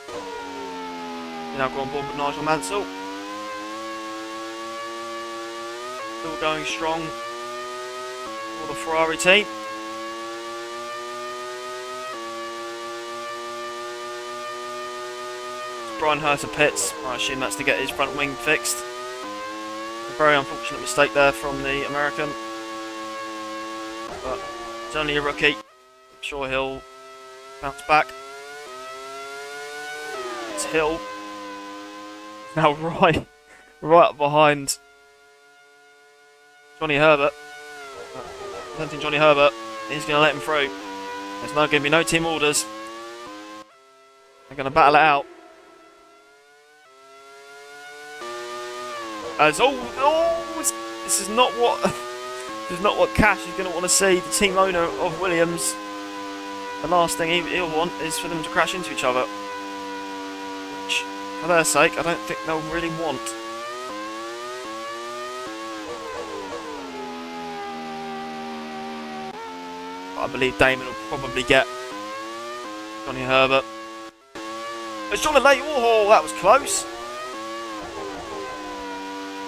He's now going on board with Nigel Mansell. Still going strong for the Ferrari team. Brian Herter pits. I assume that's to get his front wing fixed. A very unfortunate mistake there from the American. But he's only a rookie. I'm sure he'll bounce back. It's Hill. Now right up behind Johnny Herbert. I don't think Johnny Herbert is going to let him through. There's now going to be no team orders. They're going to battle it out. As this is not what Cash is going to want to see. The team owner of Williams. The last thing he'll want is for them to crash into each other, which, for their sake, I don't think they'll really want. I believe Damon will probably get Johnny Herbert. It's John Lacey. Oh, that was close.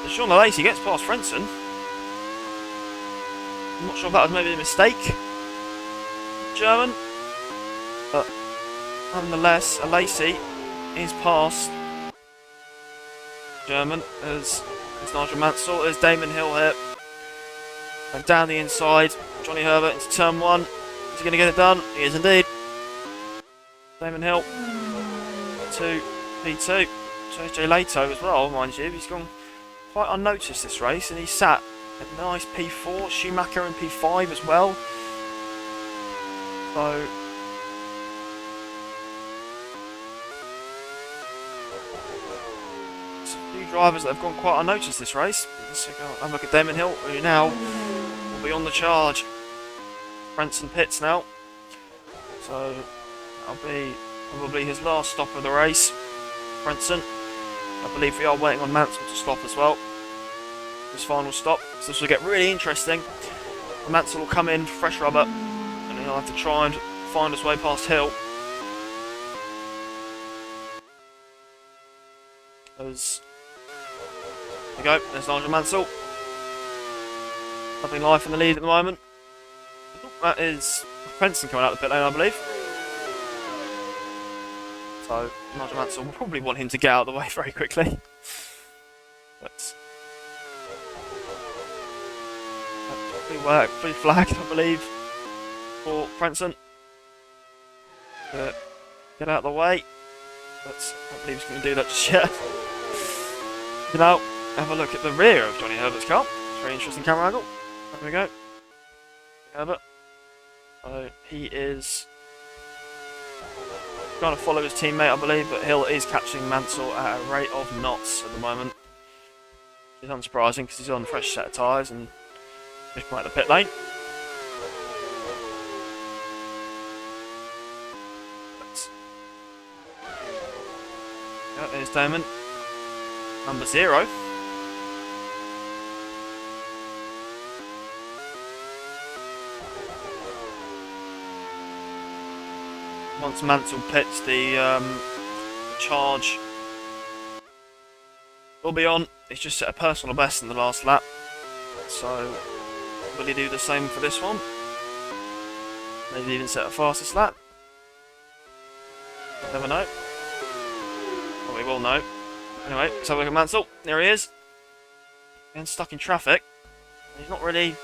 Sean Lacey gets past Frentzen. I'm not sure if that was maybe a mistake. German. But nonetheless, Lacey is past German as Nigel Mansell. There's Damon Hill here. And down the inside, Johnny Herbert into turn 1. Is he going to get it done? He is indeed. Damon Hill to P2. JJ Lato as well, mind you. He's gone quite unnoticed this race, and he sat a nice P4, Schumacher in P5 as well. So there's a few drivers that have gone quite unnoticed this race. Let's have a look at Damon Hill, who now will be on the charge. Frentzen pits now, so that'll be probably his last stop of the race. Frentzen. I believe we are waiting on Mansell to stop as well. His final stop. So this will get really interesting. Mansell will come in, fresh rubber, and he'll have to try and find his way past Hill. There we go, there's Nigel Mansell. Loving life in the lead at the moment. That is Frentzen coming out of the pit lane, I believe. So Nigel Mansell will probably want him to get out of the way very quickly. But free flag, I believe, for Frentzen. Get out of the way. But I don't believe he's going to do that just yet. You know, have a look at the rear of Johnny Herbert's car. It's a very interesting camera angle. There we go. Herbert. So he is trying to follow his teammate, I believe, but Hill is catching Mansell at a rate of knots at the moment. It's unsurprising because he's on a fresh set of tyres and just come out the pit lane. There's Damon, number 0. Once Mansell pits, the charge will be on. He's just set a personal best in the last lap, so will he do the same for this one? Maybe even set a fastest lap. Never know. Well, we will know. Anyway, let's have a look at Mansell. There he is. Getting stuck in traffic. He's not really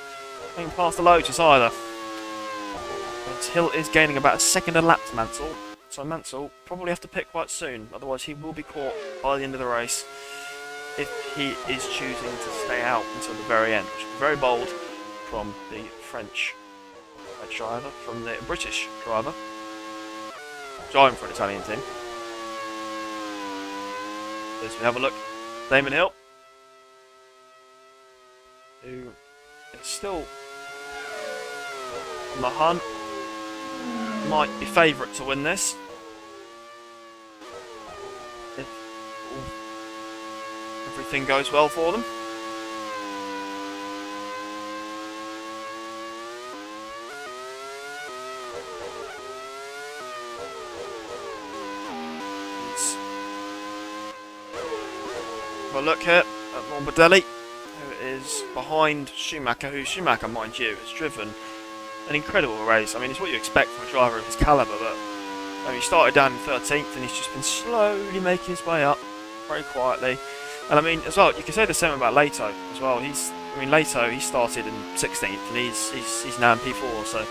going past the Lotus either. And Hill is gaining about a second a lap to Mansell. So Mansell probably have to pit quite soon. Otherwise he will be caught by the end of the race if he is choosing to stay out until the very end. Which is very bold from the French driver, from the British driver. Driving for an Italian team. As we have a look, Damon Hill, who is still on the hunt, might be favourite to win this. If everything goes well for them. Have a look here at Morbidelli, who is behind Schumacher, who Schumacher, mind you, has driven an incredible race. I mean, it's what you expect from a driver of his calibre, but he started down in 13th and he's just been slowly making his way up, very quietly. And I mean, as well, you can say the same about Leto as well. Leto, he started in 16th and he's now in P4, so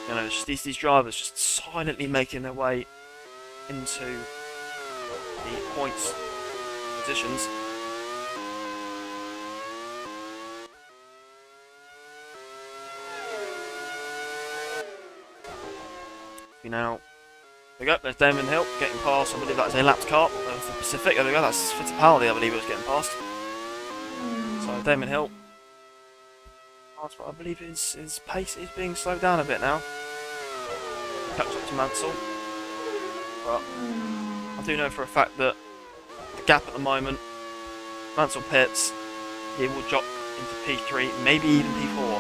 you know, just these drivers just silently making their way into the points positions. Now, there we go, there's Damon Hill getting past, I believe that's a lapped car of the Pacific. There we go, that's Fittipaldi, I believe it was getting past. So Damon Hill, I believe his pace is being slowed down a bit now. Catch up to Mansell. But I do know for a fact that the gap at the moment, Mansell pits, he will drop into P3, maybe even P4.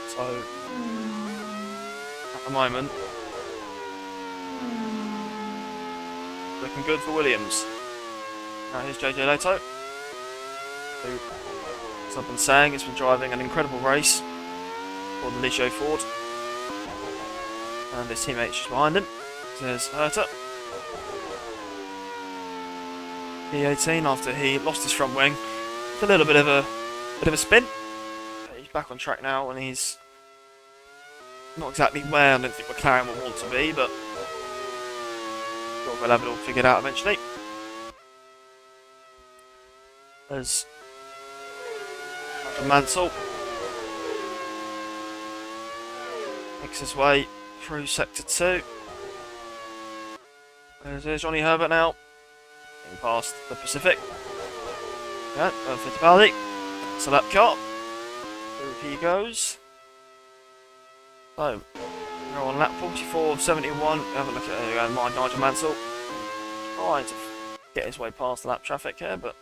So at the moment, looking good for Williams. Now here's JJ Leto, who, as I've been saying, has been driving an incredible race for the Ligier Ford. And his teammate is just behind him. There's Herta. P18 after he lost his front wing. It's a little bit of a spin. But he's back on track now and he's not exactly where I don't think McLaren will want to be, but we'll have it all figured out eventually. There's Mansell makes his way through sector 2. There's Johnny Herbert now, getting past the Pacific. Yeah, Fittipaldi. So that car. Through he goes. So, we're on lap 44 of 71. Have a look at Nigel Mansell. Trying to get his way past the lap traffic here, but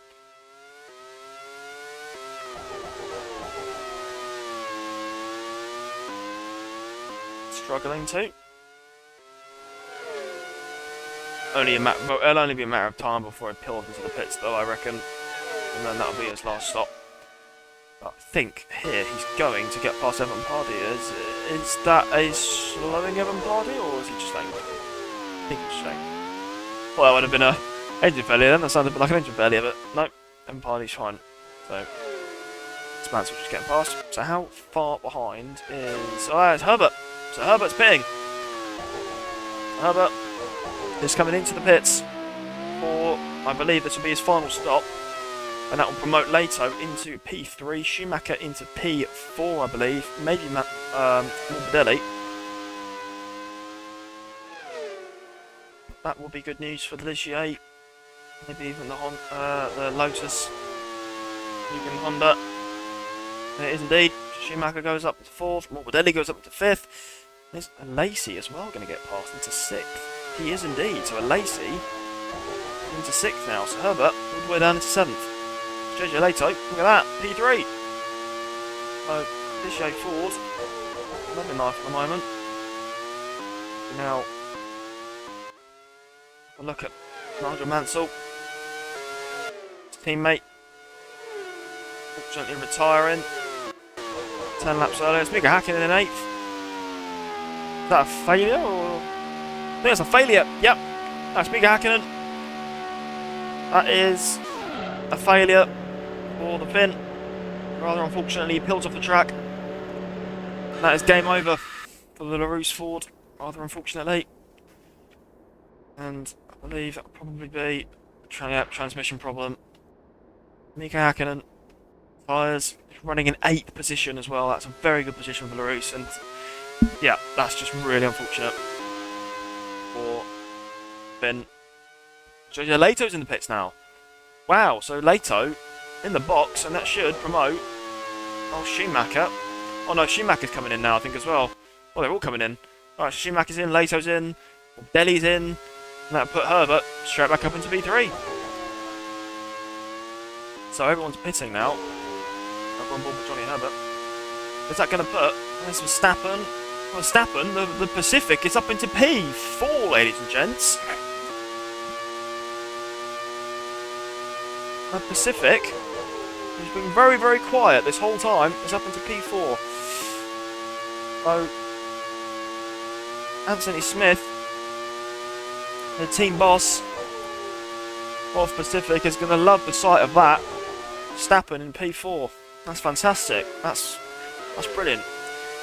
struggling to. It'll only be a matter of time before he pulls into the pits, though, I reckon, and then that'll be his last stop. But I think here he's going to get past Evan Pardy. Is that a slowing Evan Pardy, or is he just saying? I think he's saying. Well, that would have been an engine failure then. That sounded a bit like an engine failure, but no, Evan Pardy's fine. So it's Mansell just getting past. So how far behind is? Oh, it's Herbert. So Herbert's pitting. Herbert is coming into the pits for, I believe this will be his final stop, and that will promote Leto into P3, Schumacher into P4, I believe, maybe Morbidelli. That will be good news for the Ligier, maybe even the Lotus, even Honda. And it is indeed. Schumacher goes up to 4th, Morbidelli goes up to 5th. There's a Lacey as well going to get passed into 6th. He is indeed, so a Lacey into 6th now. So Herbert all the way down into 7th. JJ Leto, look at that, P3. So Ligier Ford, lovely life at the moment. Now, a look at Nigel Mansell, his teammate, fortunately retiring. 10 laps earlier. It's Mika Hakkinen in 8th. Is that a failure? Or... I think that's a failure. Yep. That's Mika Hakkinen. That is a failure for the Finn. Rather unfortunately, he peels off the track. And that is game over for the LaRousse Ford. Rather unfortunately. And I believe that will probably be a transmission problem. Mika Hakkinen. Tyres running in 8th position as well. That's a very good position for LaRousse. And yeah, that's just really unfortunate for Finn. So yeah, Leto's in the pits now. Wow, so Leto in the box, and that should promote. Oh, Schumacher. Oh no, Schumacher's coming in now, I think, as well. Oh, they're all coming in. Alright, Schumacher's in, Leto's in, Deli's in, and that'll put Herbert straight back up into P3. So everyone's pitting now. I've on board with Johnny Herbert. Is that going to put? There's Verstappen. Verstappen, the Pacific is up into P4, ladies and gents. The Pacific, who's been very, very quiet this whole time, is up into P4. So, Anthony Smith, the team boss of Pacific, is going to love the sight of that. Verstappen in P4. That's fantastic. That's brilliant.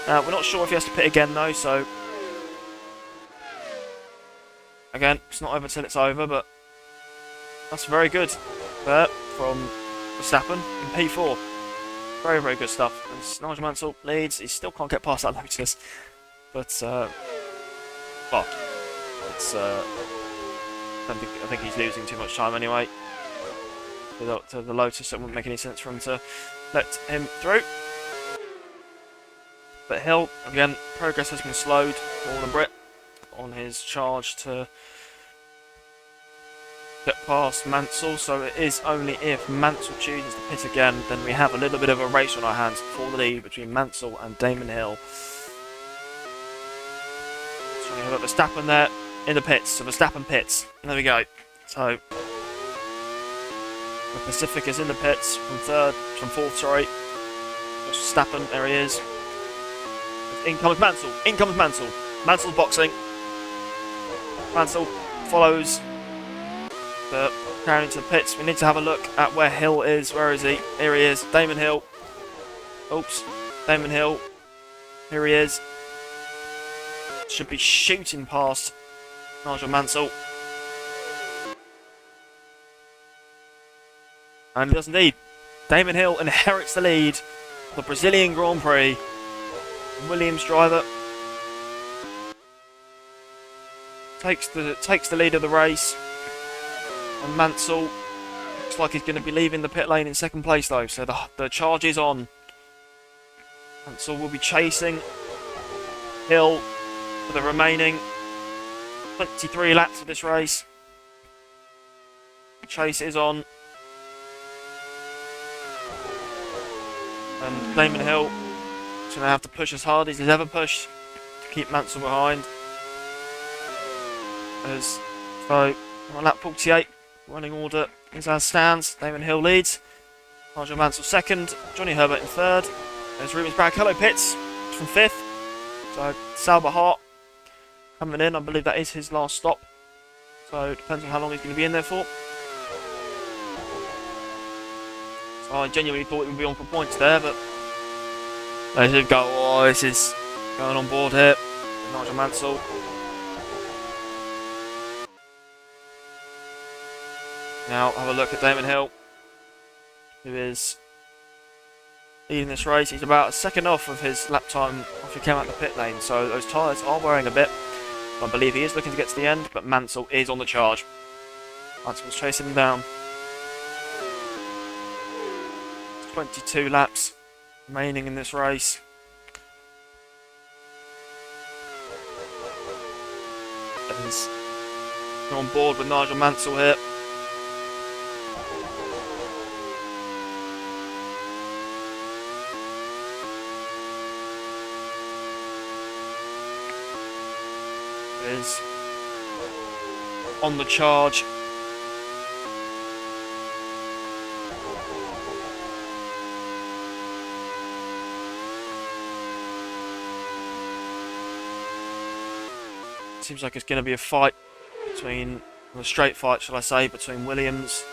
We're not sure if he has to pit again though, so again, it's not over till it's over, but that's very good there from Verstappen in P4. Very, very good stuff. And Nigel Mansell leads. He still can't get past that Lotus, but well, it's I think he's losing too much time anyway. To the Lotus, it wouldn't make any sense for him to let him through. But Hill, again, progress has been slowed for Warren Britt on his charge to get past Mansell. So it is only if Mansell chooses to pit again, then we have a little bit of a race on our hands for the lead between Mansell and Damon Hill. So we have Verstappen there in the pits. So Verstappen pits. And there we go. So the Pacific is in the pits from fourth, sorry. Verstappen, there he is. In comes Mansell. In comes Mansell. Mansell's boxing. Mansell follows the carrying into the pits. We need to have a look at where Hill is. Where is he? Here he is. Damon Hill. Oops. Damon Hill. Here he is. Should be shooting past Nigel Mansell. And he does indeed. Damon Hill inherits the lead of the Brazilian Grand Prix. Williams driver takes the lead of the race, and Mansell looks like he's going to be leaving the pit lane in second place though, so the charge is on. Mansell will be chasing Hill for the remaining 23 laps of this race. The chase is on, and Damon Hill is going to have to push as hard as he's ever pushed to keep Mansell behind. So, on lap 48, running order is as stands. Damon Hill leads. Nigel Mansell second. Johnny Herbert in third. There's Rubens Barrichello pits from fifth. So, Sauber Hart coming in. I believe that is his last stop. So, it depends on how long he's going to be in there for. So, I genuinely thought he would be on for points there, but they should go, oh, this is going on board here. Nigel Mansell. Now have a look at Damon Hill, who is leading this race. He's about a second off of his lap time after he came out the pit lane, so those tyres are wearing a bit. I believe he is looking to get to the end, but Mansell is on the charge. Mansell's chasing him down. 22 laps remaining in this race. He's on board with Nigel Mansell here. Is on the charge. seems like it's going to be a fight between, a straight fight, shall I say, between Williams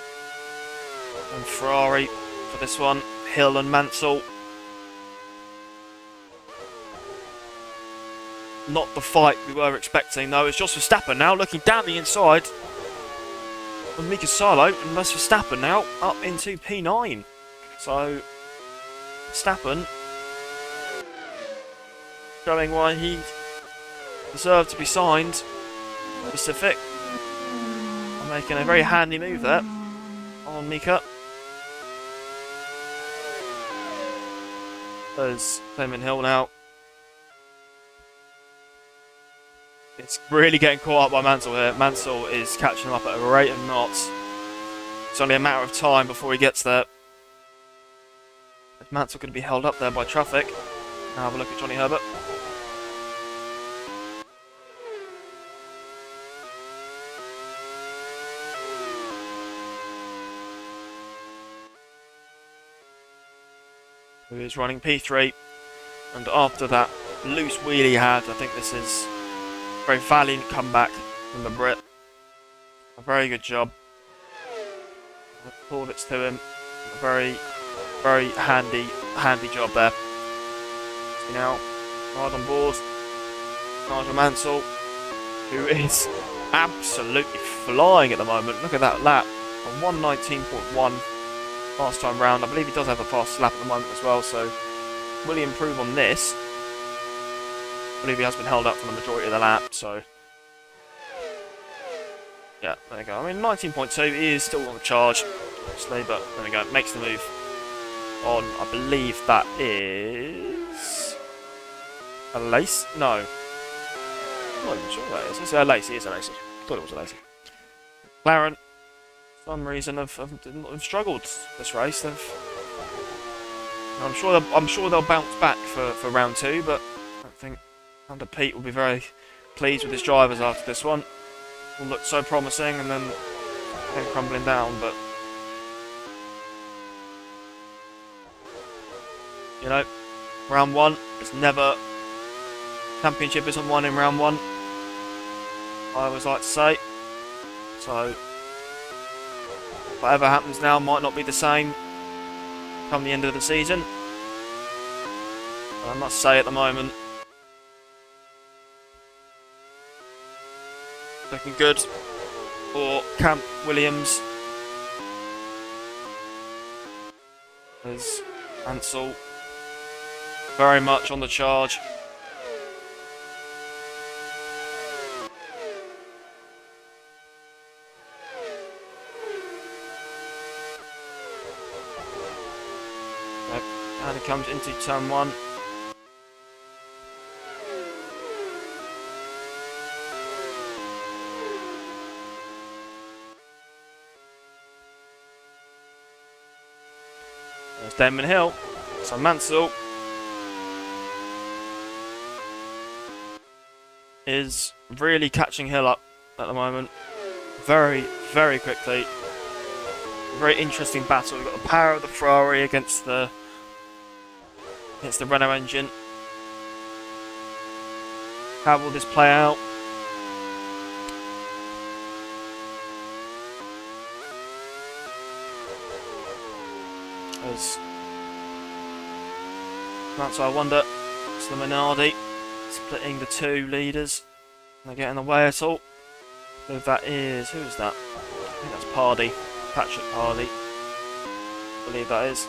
and Ferrari for this one. Hill and Mansell. Not the fight we were expecting, though. It's just Verstappen now looking down the inside of Mika Salo, and that's Verstappen now up into P9. So, Verstappen showing why he deserved to be signed Pacific. I'm making a very handy move there on Mika. There's Damon Hill now. It's really getting caught up by Mansell here. Mansell is catching him up at a rate of knots. It's only a matter of time before he gets there. Is Mansell going to be held up there by traffic? Now have a look at Johnny Herbert. Who is running P3, and after that loose wheel he had, I think this is a very valiant comeback from the Brit. A very good job. Plaudits to him. A very, very handy job there. Now, right on board, Nigel Mansell, who is absolutely flying at the moment. Look at that lap, a 1:19.1. Last time round. I believe he does have a fast lap at the moment as well, so will he improve on this? I believe he has been held up for the majority of the lap, so yeah, there you go. I mean, 19.2 is still on the charge, obviously, but there we go. Makes the move on, I believe that is a Lace? No. I'm not even sure that is. It's a Lacey, it's a Lacey. I thought it was a Lacey. McLaren, for some reason, have struggled this race. I'm sure they'll bounce back for round 2, but I think Under Pete will be very pleased with his drivers after this one. It all looked so promising and then came crumbling down, but you know, round 1 is never, championship isn't won in round 1, I always like to say. So whatever happens now might not be the same come the end of the season. But I must say at the moment, looking good for Camp Williams. There's Ansel very much on the charge. And it comes into turn 1. There's Damon Hill. So Mansell is really catching Hill up at the moment. Very, very quickly. Very interesting battle. We've got the power of the Ferrari against the Renault engine. How will this play out? So I wonder, it's the Minardi splitting the 2 leaders. Can they get in the way at all? If that is, who is that? I think that's Pardy, Patrick Pardy. I believe that is.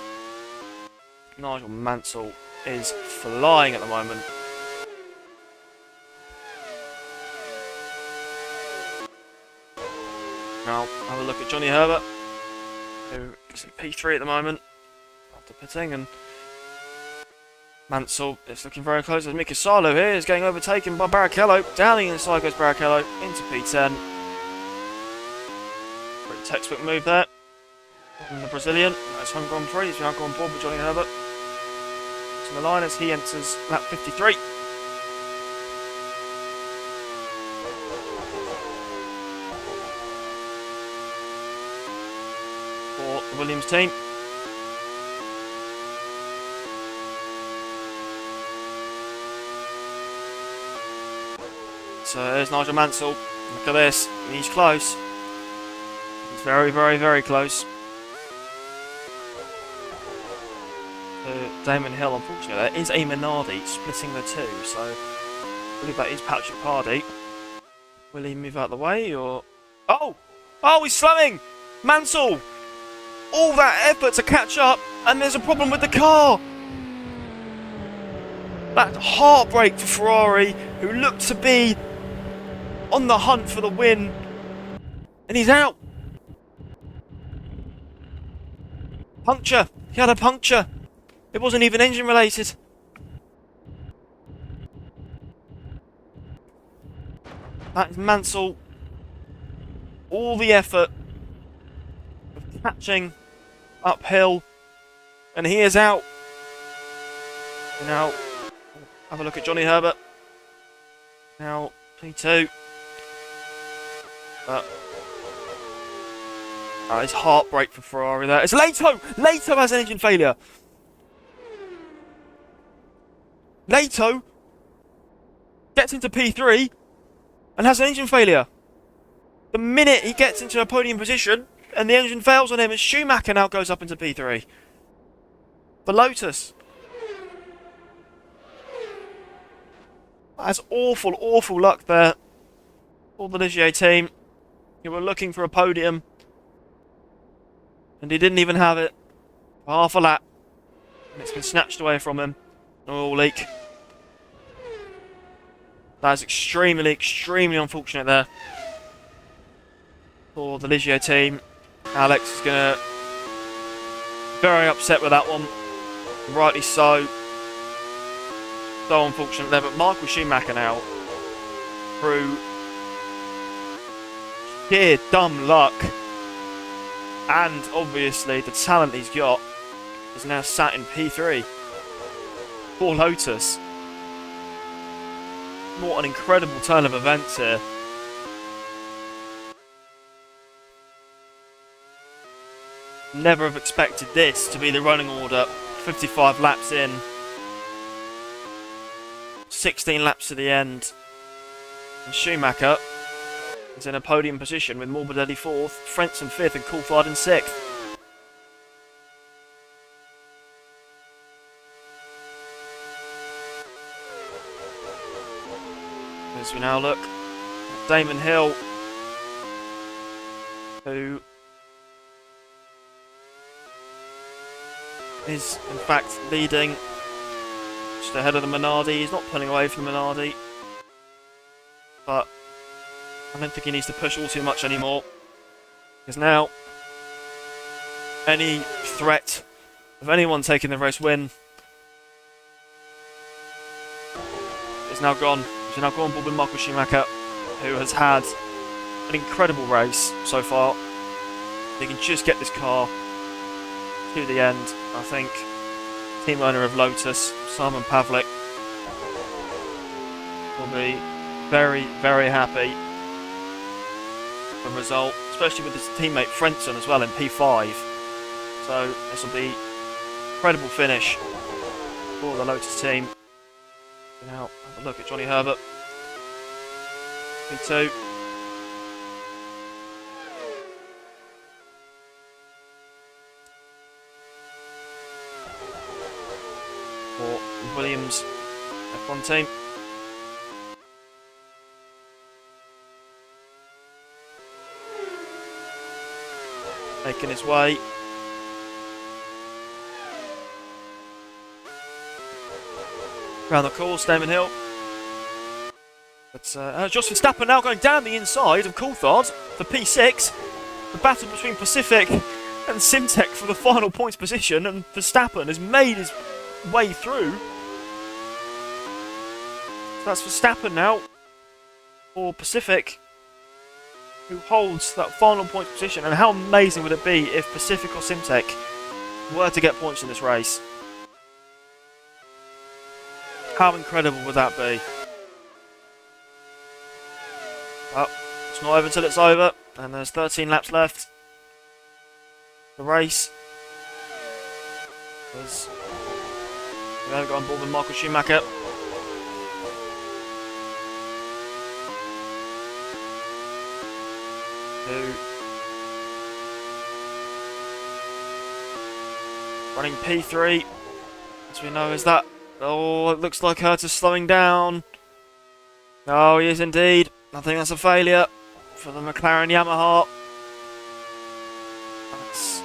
Nigel Mansell is flying at the moment. Now, have a look at Johnny Herbert, who is in P3 at the moment, after pitting, and Mansell is looking very close. As Mika Salo here is getting overtaken by Barrichello. Down the inside goes Barrichello into P10. Pretty textbook move there. And the Brazilian, that's home Grand Prix. He's now on board with Johnny Herbert. To the line as he enters lap 53. For the Williams team. It's there's Nigel Mansell. Look at this. He's close. He's very, very, very close. Damon Hill, unfortunately, there is a Minardi splitting the two, so I believe that is Patrick Pardee. Will he move out of the way, or... Oh! Oh, he's slamming! Mansell! All that effort to catch up, and there's a problem with the car! That heartbreak for Ferrari, who looked to be on the hunt for the win, and he's out! Puncture! He had a puncture! It wasn't even engine related. That is Mansell. All the effort of catching uphill. And he is out. Now, have a look at Johnny Herbert. Now, P2. That is heartbreak for Ferrari there. It's Leto! Leto has an engine failure. Leto gets into P3 and has an engine failure. The minute he gets into a podium position and the engine fails on him, and Schumacher now goes up into P3. For Lotus. That's awful, awful luck there for the Ligier team. You were looking for a podium and he didn't even have it for half a lap. And it's been snatched away from him. Oh, leak. That is extremely, extremely unfortunate there for the Ligier team. Alex is going to be very upset with that one. Rightly so. So unfortunate there. But Michael Schumacher now, through sheer dumb luck and obviously the talent he's got, is now sat in P3 for Lotus. What an incredible turn of events here. Never have expected this to be the running order. 55 laps in. 16 laps to the end. And Schumacher is in a podium position with Morbidelli 4th, Frentzen 5th and Coulthard in 6th. As we now look at Damon Hill, who is in fact leading just ahead of the Minardi. He's not pulling away from the Minardi, but I don't think he needs to push all too much anymore, because now any threat of anyone taking the race win is now gone. He's now gone board with Michael Schumacher, who has had an incredible race so far. If he can just get this car to the end, I think team owner of Lotus, Simon Pavlik, will be very, very happy with the result, especially with his teammate Frentzen as well in P5. So this will be an incredible finish for the Lotus team. Now have a look at Johnny Herbert. P2. For Williams F1 team. Making his way. Around the course, Damon Hill. But Jos Verstappen now going down the inside of Coulthard for P6. The battle between Pacific and Simtek for the final points position, and Verstappen has made his way through. So that's Verstappen now for Pacific, who holds that final points position. And how amazing would it be if Pacific or Simtek were to get points in this race? How incredible would that be? Well, it's not over until it's over, and there's 13 laps left. The race was... We haven't got on board with Michael Schumacher. who running P3, as we know, is that. Oh, it looks like Herta's slowing down. Oh, he is indeed. I think that's a failure for the McLaren Yamaha. That's...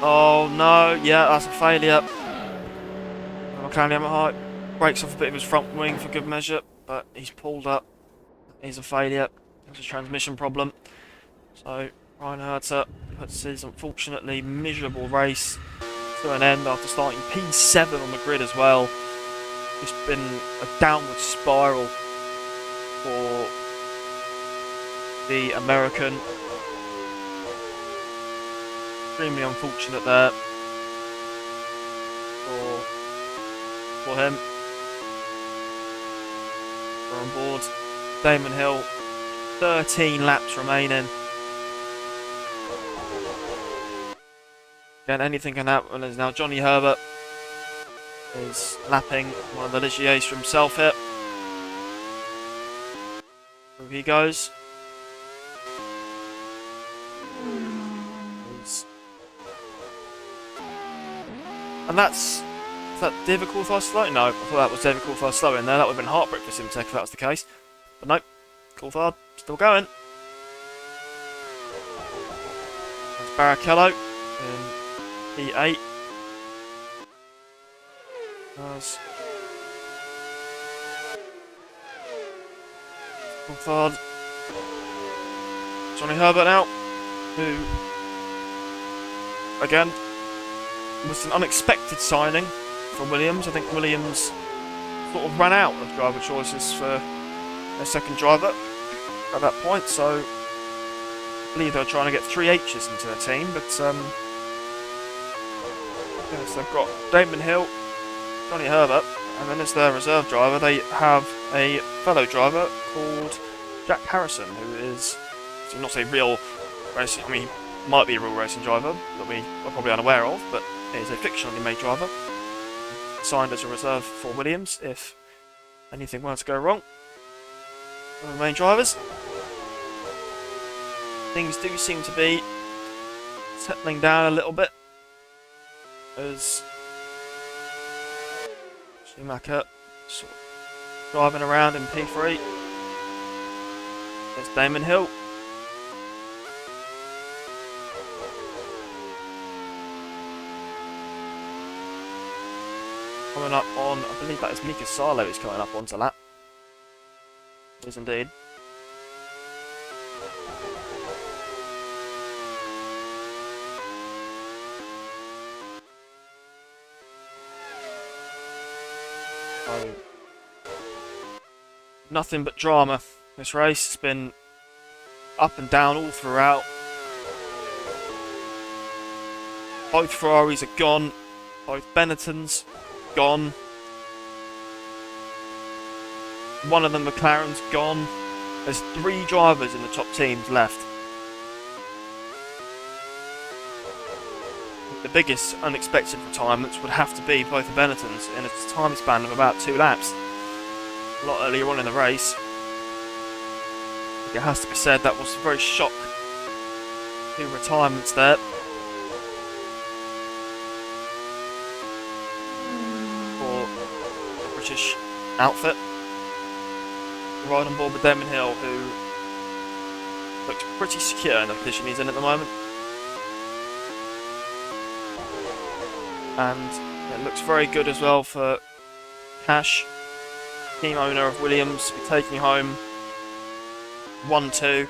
Oh no, yeah, that's a failure. The McLaren Yamaha breaks off a bit of his front wing for good measure, but he's pulled up. He's a failure. It's a transmission problem. So Ryan Herta puts his unfortunately miserable race to an end after starting P7 on the grid as well. It's been a downward spiral for the American. Extremely unfortunate there for him. We're on board. Damon Hill, 13 laps remaining. Again, anything can happen. As now Johnny Herbert is lapping one of the Ligiers for himself here. Here he goes. And that's... Is that David Coulthard slowing? No, I thought that was David Coulthard slowing there. That would have been heartbreak for Simtek if that was the case. But nope, Coulthard still going. There's Barrichello in P8. There's Coulthard. Johnny Herbert now, who, again, was an unexpected signing from Williams. I think Williams sort of ran out of driver choices for their second driver at that point, so I believe they were trying to get 3 H's into their team, but yes, they've got Damon Hill, Johnny Herbert, and then as their reserve driver they have a fellow driver called Jack Harrison, who is, not a real racing, I mean, might be a real racing driver that we are probably unaware of, but is a fictionally made driver, signed as a reserve for Williams if anything were to go wrong. One of the main drivers. Things do seem to be settling down a little bit as Schumacher sort of driving around in P3. There's Damon Hill. Coming up on, I believe that is Mika Salo is coming up onto lap. It is indeed. So, nothing but drama. This race has been up and down all throughout. Both Ferraris are gone. Both Benettons gone. One of the McLaren's gone. There's 3 drivers in the top teams left. The biggest unexpected retirements would have to be both the Benettons in a time span of about 2 laps. A lot earlier on in the race. It has to be said that was a very shock. 2 retirements there. British outfit. Right on board with Damon Hill, who looks pretty secure in the position he's in at the moment. And it looks very good as well for Cash, team owner of Williams, to be taking home 1-2.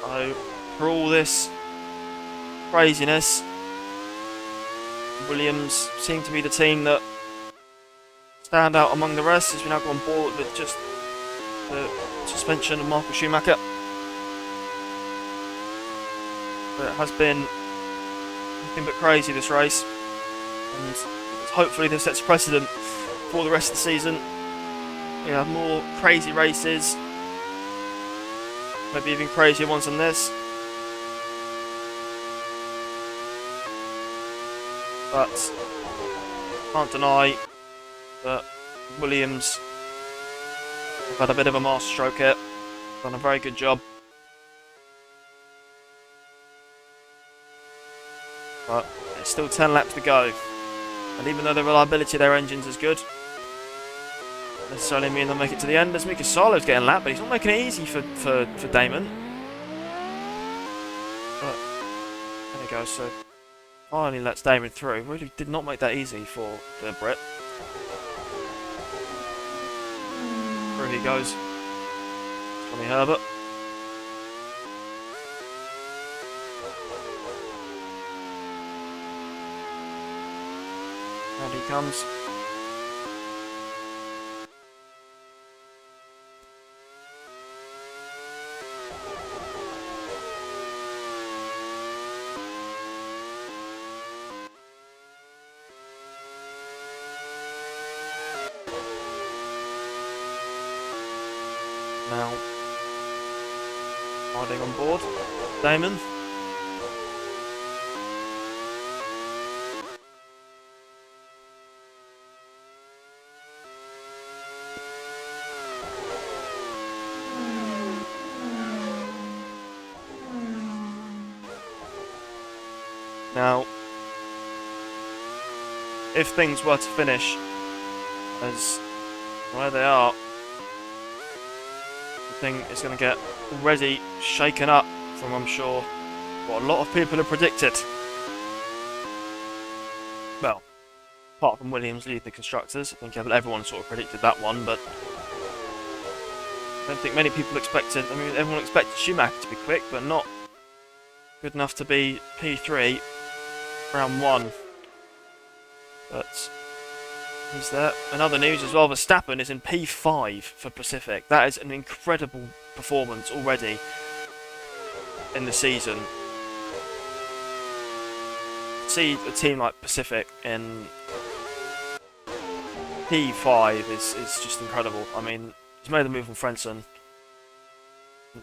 So, for all this craziness, Williams seem to be the team that stand out among the rest, as we now go on board with just the suspension of Michael Schumacher. But it has been nothing but crazy this race, and hopefully this sets precedent for the rest of the season. We have more crazy races. Maybe even crazier ones than this. but can't deny that Williams have had a bit of a master stroke here. Done a very good job. But there's still 10 laps to go. And even though the reliability of their engines is good, doesn't necessarily mean they'll make it to the end. As Mika Salo's getting lapped, but he's not making it easy for Damon. But there we go, so finally lets Damon through. Really did not make that easy for the Brit. Through he goes. Johnny Herbert. And he comes. Now, riding on board, Damon. Now, if things were to finish as where they are, the thing is going to get already shaken up from, I'm sure, what a lot of people have predicted. Well, apart from Williams leading the constructors, I think everyone sort of predicted that one, but I don't think many people expected. I mean, everyone expected Schumacher to be quick, but not good enough to be P3 round 1. But he's there. In other news as well, Verstappen is in P5 for Pacific. That is an incredible performance already in the season. See a team like Pacific in P5 is just incredible. I mean, he's made the move on Frentzen.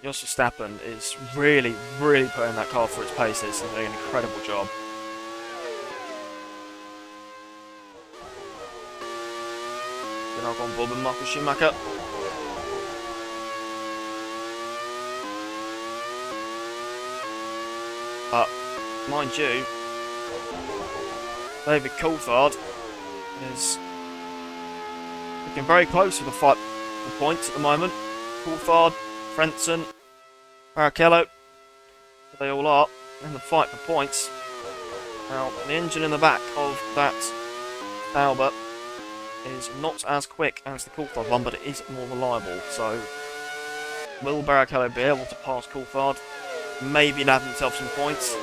Jos Verstappen is really putting that car through its paces and doing an incredible job. Then I'll go on board with Michael Schumacher. But, mind you, David Coulthard is looking very close to the fight for points at the moment. Coulthard, Frentzen, Barrichello, they all are in the fight for points. Now, the engine in the back of that Sauber is not as quick as the Coulthard one, but it is more reliable. So, will Barrichello be able to pass Coulthard? Maybe nab himself some points.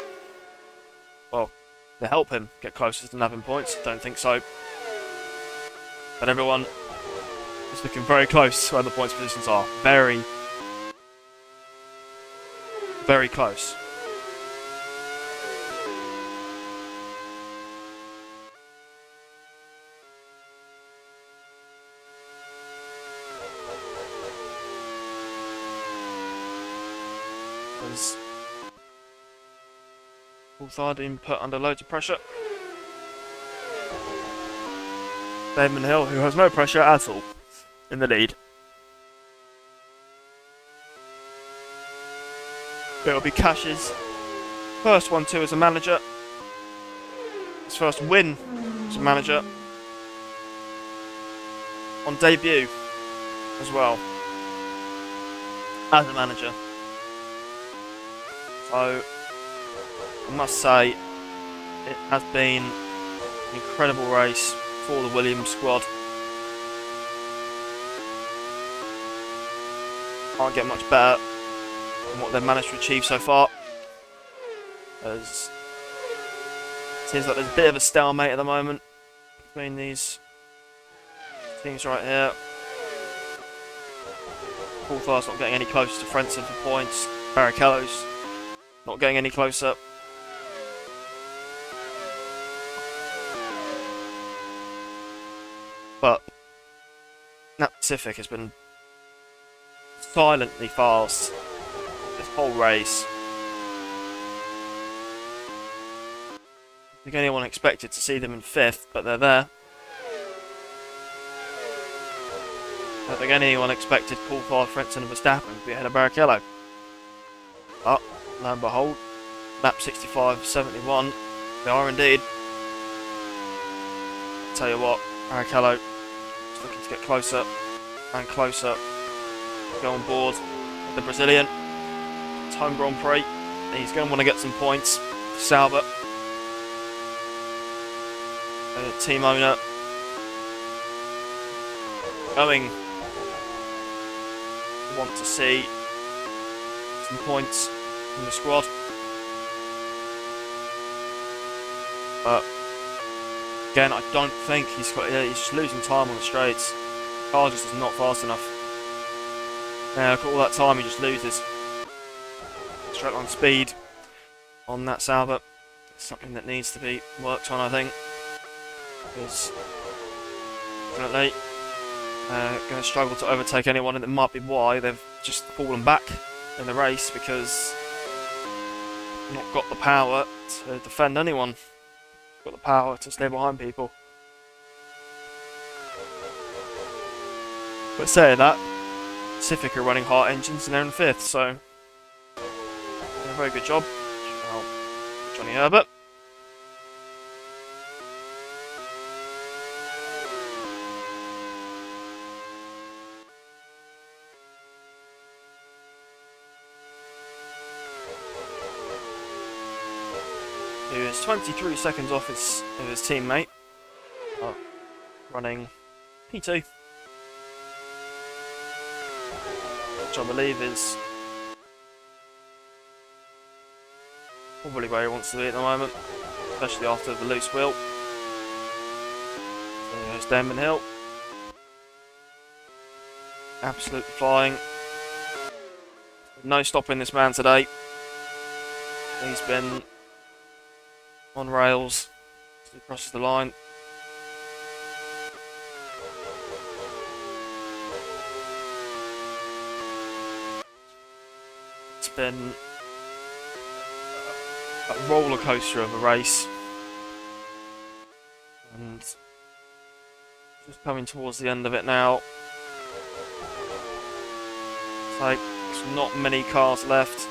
Well, to help him get closer to nabbing points, don't think so. But everyone is looking very close to where the points positions are. Very close. As Coulthard being put under loads of pressure. Damon Hill, who has no pressure at all, in the lead. It'll be Cash's first 1-2 as a manager. His first win as a manager. On debut as well. As a manager. So, I must say, it has been an incredible race for the Williams squad. Can't get much better than what they've managed to achieve so far. As it seems like there's a bit of a stalemate at the moment between these teams right here. Coulthard's not getting any closer to Frentzen for points. Barrichello's not getting any closer. But that Pacific has been silently fast this whole race. think anyone expected to see them in 5th, but they're there. I don't think anyone expected Coulthard, Frentzen and Verstappen to be ahead of Barrichello. But, lo and behold, lap 65.71, they are indeed. I'll tell you what, Barrichello is looking to get closer and closer. Go on board with the Brazilian. It's home Grand Prix. He's going to want to get some points. Sauber, team owner, going to want to see some points from the squad. But again, I don't think he's just losing time on the straights. The car just is not fast enough. Yeah, look at all that time he just loses. Straight line speed on that Sauber. It's something that needs to be worked on, I think. Because definitely going to struggle to overtake anyone, and it might be why they've just fallen back in the race, because they've not got the power to defend anyone. Got the power to stay behind people. But saying that, Pacific are running hard engines and they're in 5th, so a very good job. Johnny Herbert. He was 23 seconds off his teammate. Running P2. Which I believe is probably where he wants to be at the moment, especially after the loose wheel. So there's Damon Hill. Absolutely flying. No stopping this man today. He's been on rails as he crosses the line. It's been a roller coaster of a race, and just coming towards the end of it now. It's like there's not many cars left,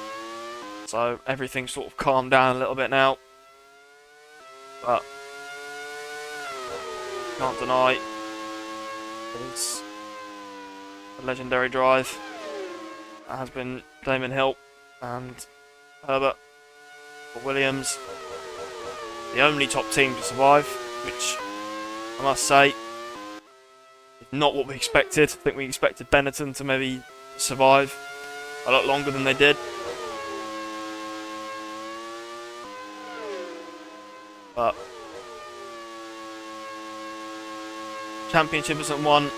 so everything's sort of calmed down a little bit now. But can't deny it's a legendary drive. That has been Damon Hill and Herbert for Williams. The only top team to survive, which I must say is not what we expected. I think we expected Benetton to maybe survive a lot longer than they did. But championship isn't won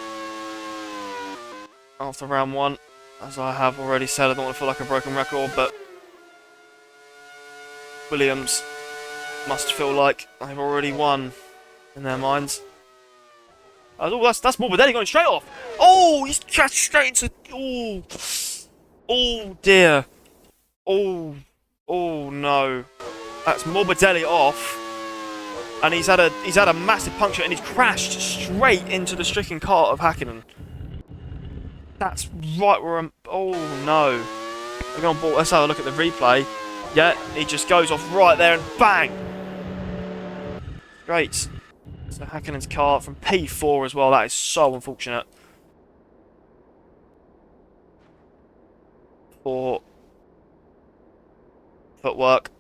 after round 1, as I have already said. I don't want to feel like a broken record, but Williams must feel like they've already won in their minds. Oh, that's Morbidelli going straight off. Oh, he's crashed straight into. Oh dear. Oh no. That's Morbidelli off. And he's had a massive puncture, and he's crashed straight into the stricken car of Hakkinen. That's right where I'm. Oh no! We're going board. Let's have a look at the replay. Yeah, he just goes off right there and bang. Great. So Hakkinen's car from P4 as well. That is so unfortunate for footwork,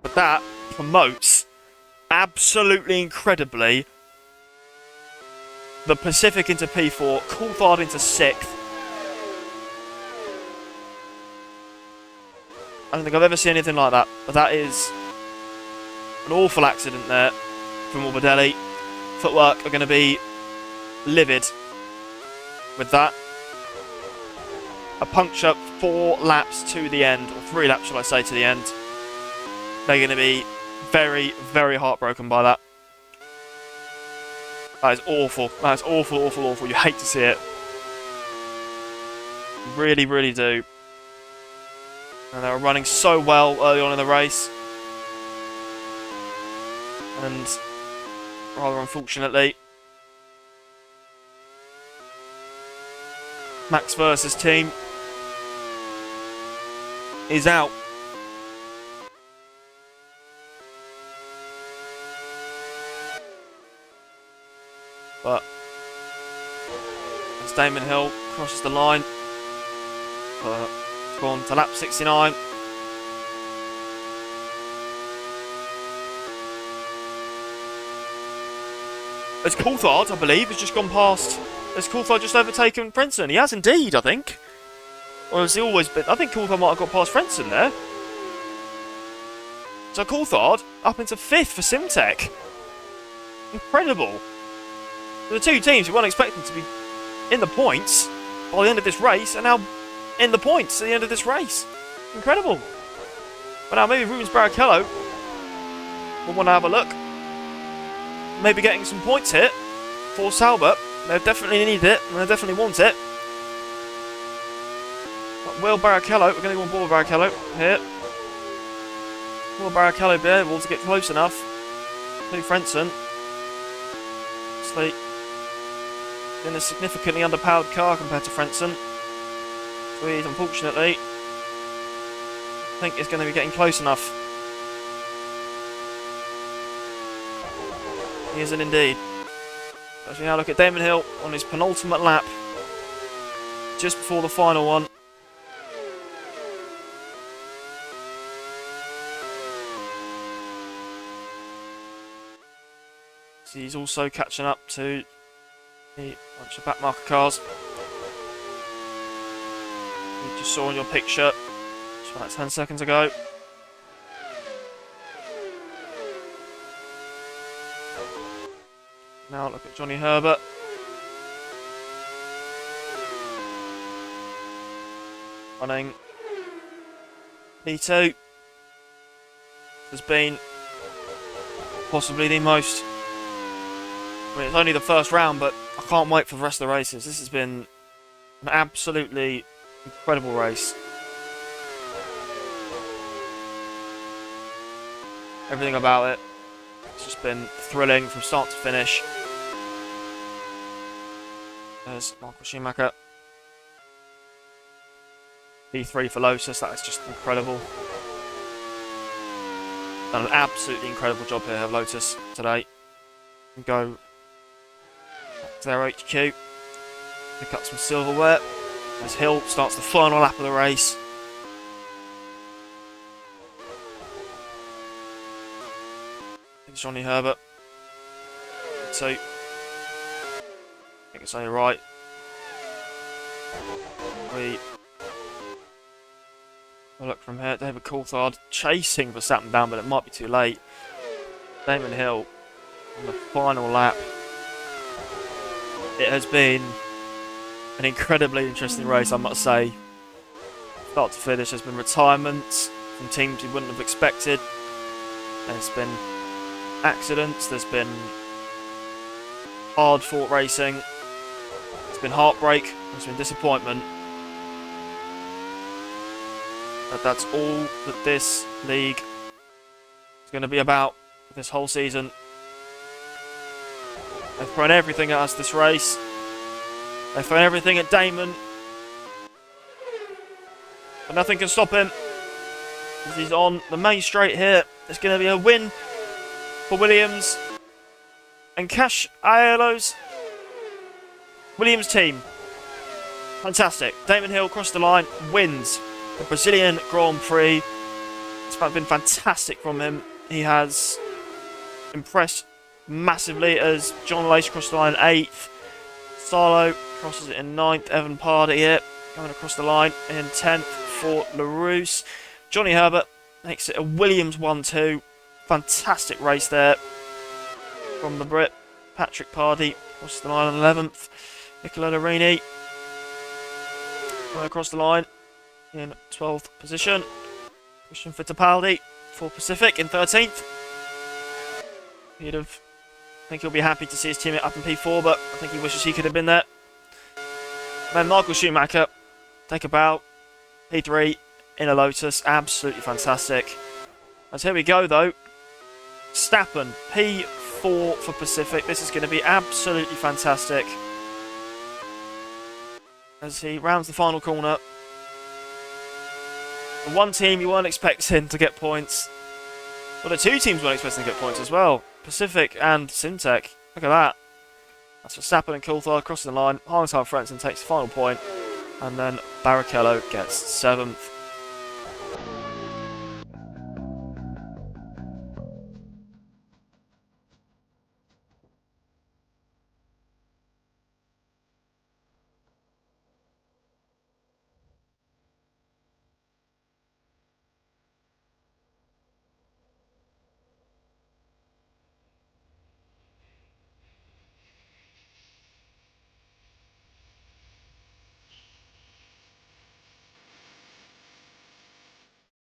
but that promotes absolutely incredibly the Pacific into P4, Coulthard into 6th. I don't think I've ever seen anything like that, but that is an awful accident there from Morbidelli. Footwork are going to be livid with that. A puncture 4 laps to the end, or 3 laps shall I say to the end. They're going to be very, very heartbroken by that. That is awful. That is awful, awful, awful. You hate to see it. You really, really do. And they were running so well early on in the race. And rather unfortunately, Max Versta's team is out. But as Damon Hill crosses the line, gone to lap 69. As Coulthard, I believe, has just gone past. Has Coulthard just overtaken Frentzen? He has indeed, I think. Or has he always been? I think Coulthard might have got past Frentzen there. So Coulthard up into 5th for Simtech. Incredible. The two teams who weren't expecting to be in the points by the end of this race are now in the points at the end of this race. Incredible. But now maybe Rubens Barrichello will want to have a look. Maybe getting some points here for Sauber. They definitely need it, and they definitely want it. But will Barrichello, we're going to go on board Barrichello here. Will Barrichello be able to get close enough to Frentzen? Obviously, in a significantly underpowered car compared to Frentzen. So he's unfortunately, I think is going to be getting close enough. He isn't indeed. As we now look at Damon Hill on his penultimate lap, just before the final one. So he's also catching up to the bunch of backmarker cars. You just saw in your picture just about 10 seconds ago. Now look at Johnny Herbert. Running P2 has been possibly the most. I mean, it's only the first round, but I can't wait for the rest of the races. This has been an absolutely incredible race. Everything about it. It's just been thrilling from start to finish. There's Michael Schumacher. P3 for Lotus, that is just incredible. Done an absolutely incredible job here of Lotus today. Go back to their HQ, pick up some silverware as Hill starts the final lap of the race. It's Johnny Herbert. So, I think it's only right. We look from here. David Coulthard chasing Verstappen down, but it might be too late. Damon Hill on the final lap. It has been an incredibly interesting race, I must say. Start to finish, there's been retirements from teams you wouldn't have expected. There's been accidents, there's been hard fought racing, there's been heartbreak, there's been disappointment. But that's all that this league is going to be about this whole season. They've thrown everything at us this race. They've thrown everything at Damon. But nothing can stop him. As he's on the main straight here. There's going to be a win for Williams and Cash Aiello's Williams team. Fantastic. Damon Hill crossed the line, wins the Brazilian Grand Prix. It's been fantastic from him. He has impressed massively as John Lace crossed the line 8th. Sarlo crosses it in 9th. Evan Pardy here going across the line in 10th for LaRousse. Johnny Herbert makes it a Williams 1-2. Fantastic race there from the Brit. Patrick Pardy crosses the line on 11th. Nicola Larini going across the line in 12th position. Christian Fittipaldi for Pacific in 13th. I think he'll be happy to see his teammate up in P4, but I think he wishes he could have been there. And then Michael Schumacher, take a bow, P3 in a Lotus, absolutely fantastic. As here we go though, Verstappen, P4 for Pacific. This is going to be absolutely fantastic. As he rounds the final corner. The one team you weren't expecting to get points. Well, the two teams weren't expecting to get points as well. Pacific and Simtek. Look at that. That's Verstappen and Coulthard crossing the line. Heinz Frentzen takes the final point. And then Barrichello gets 7th.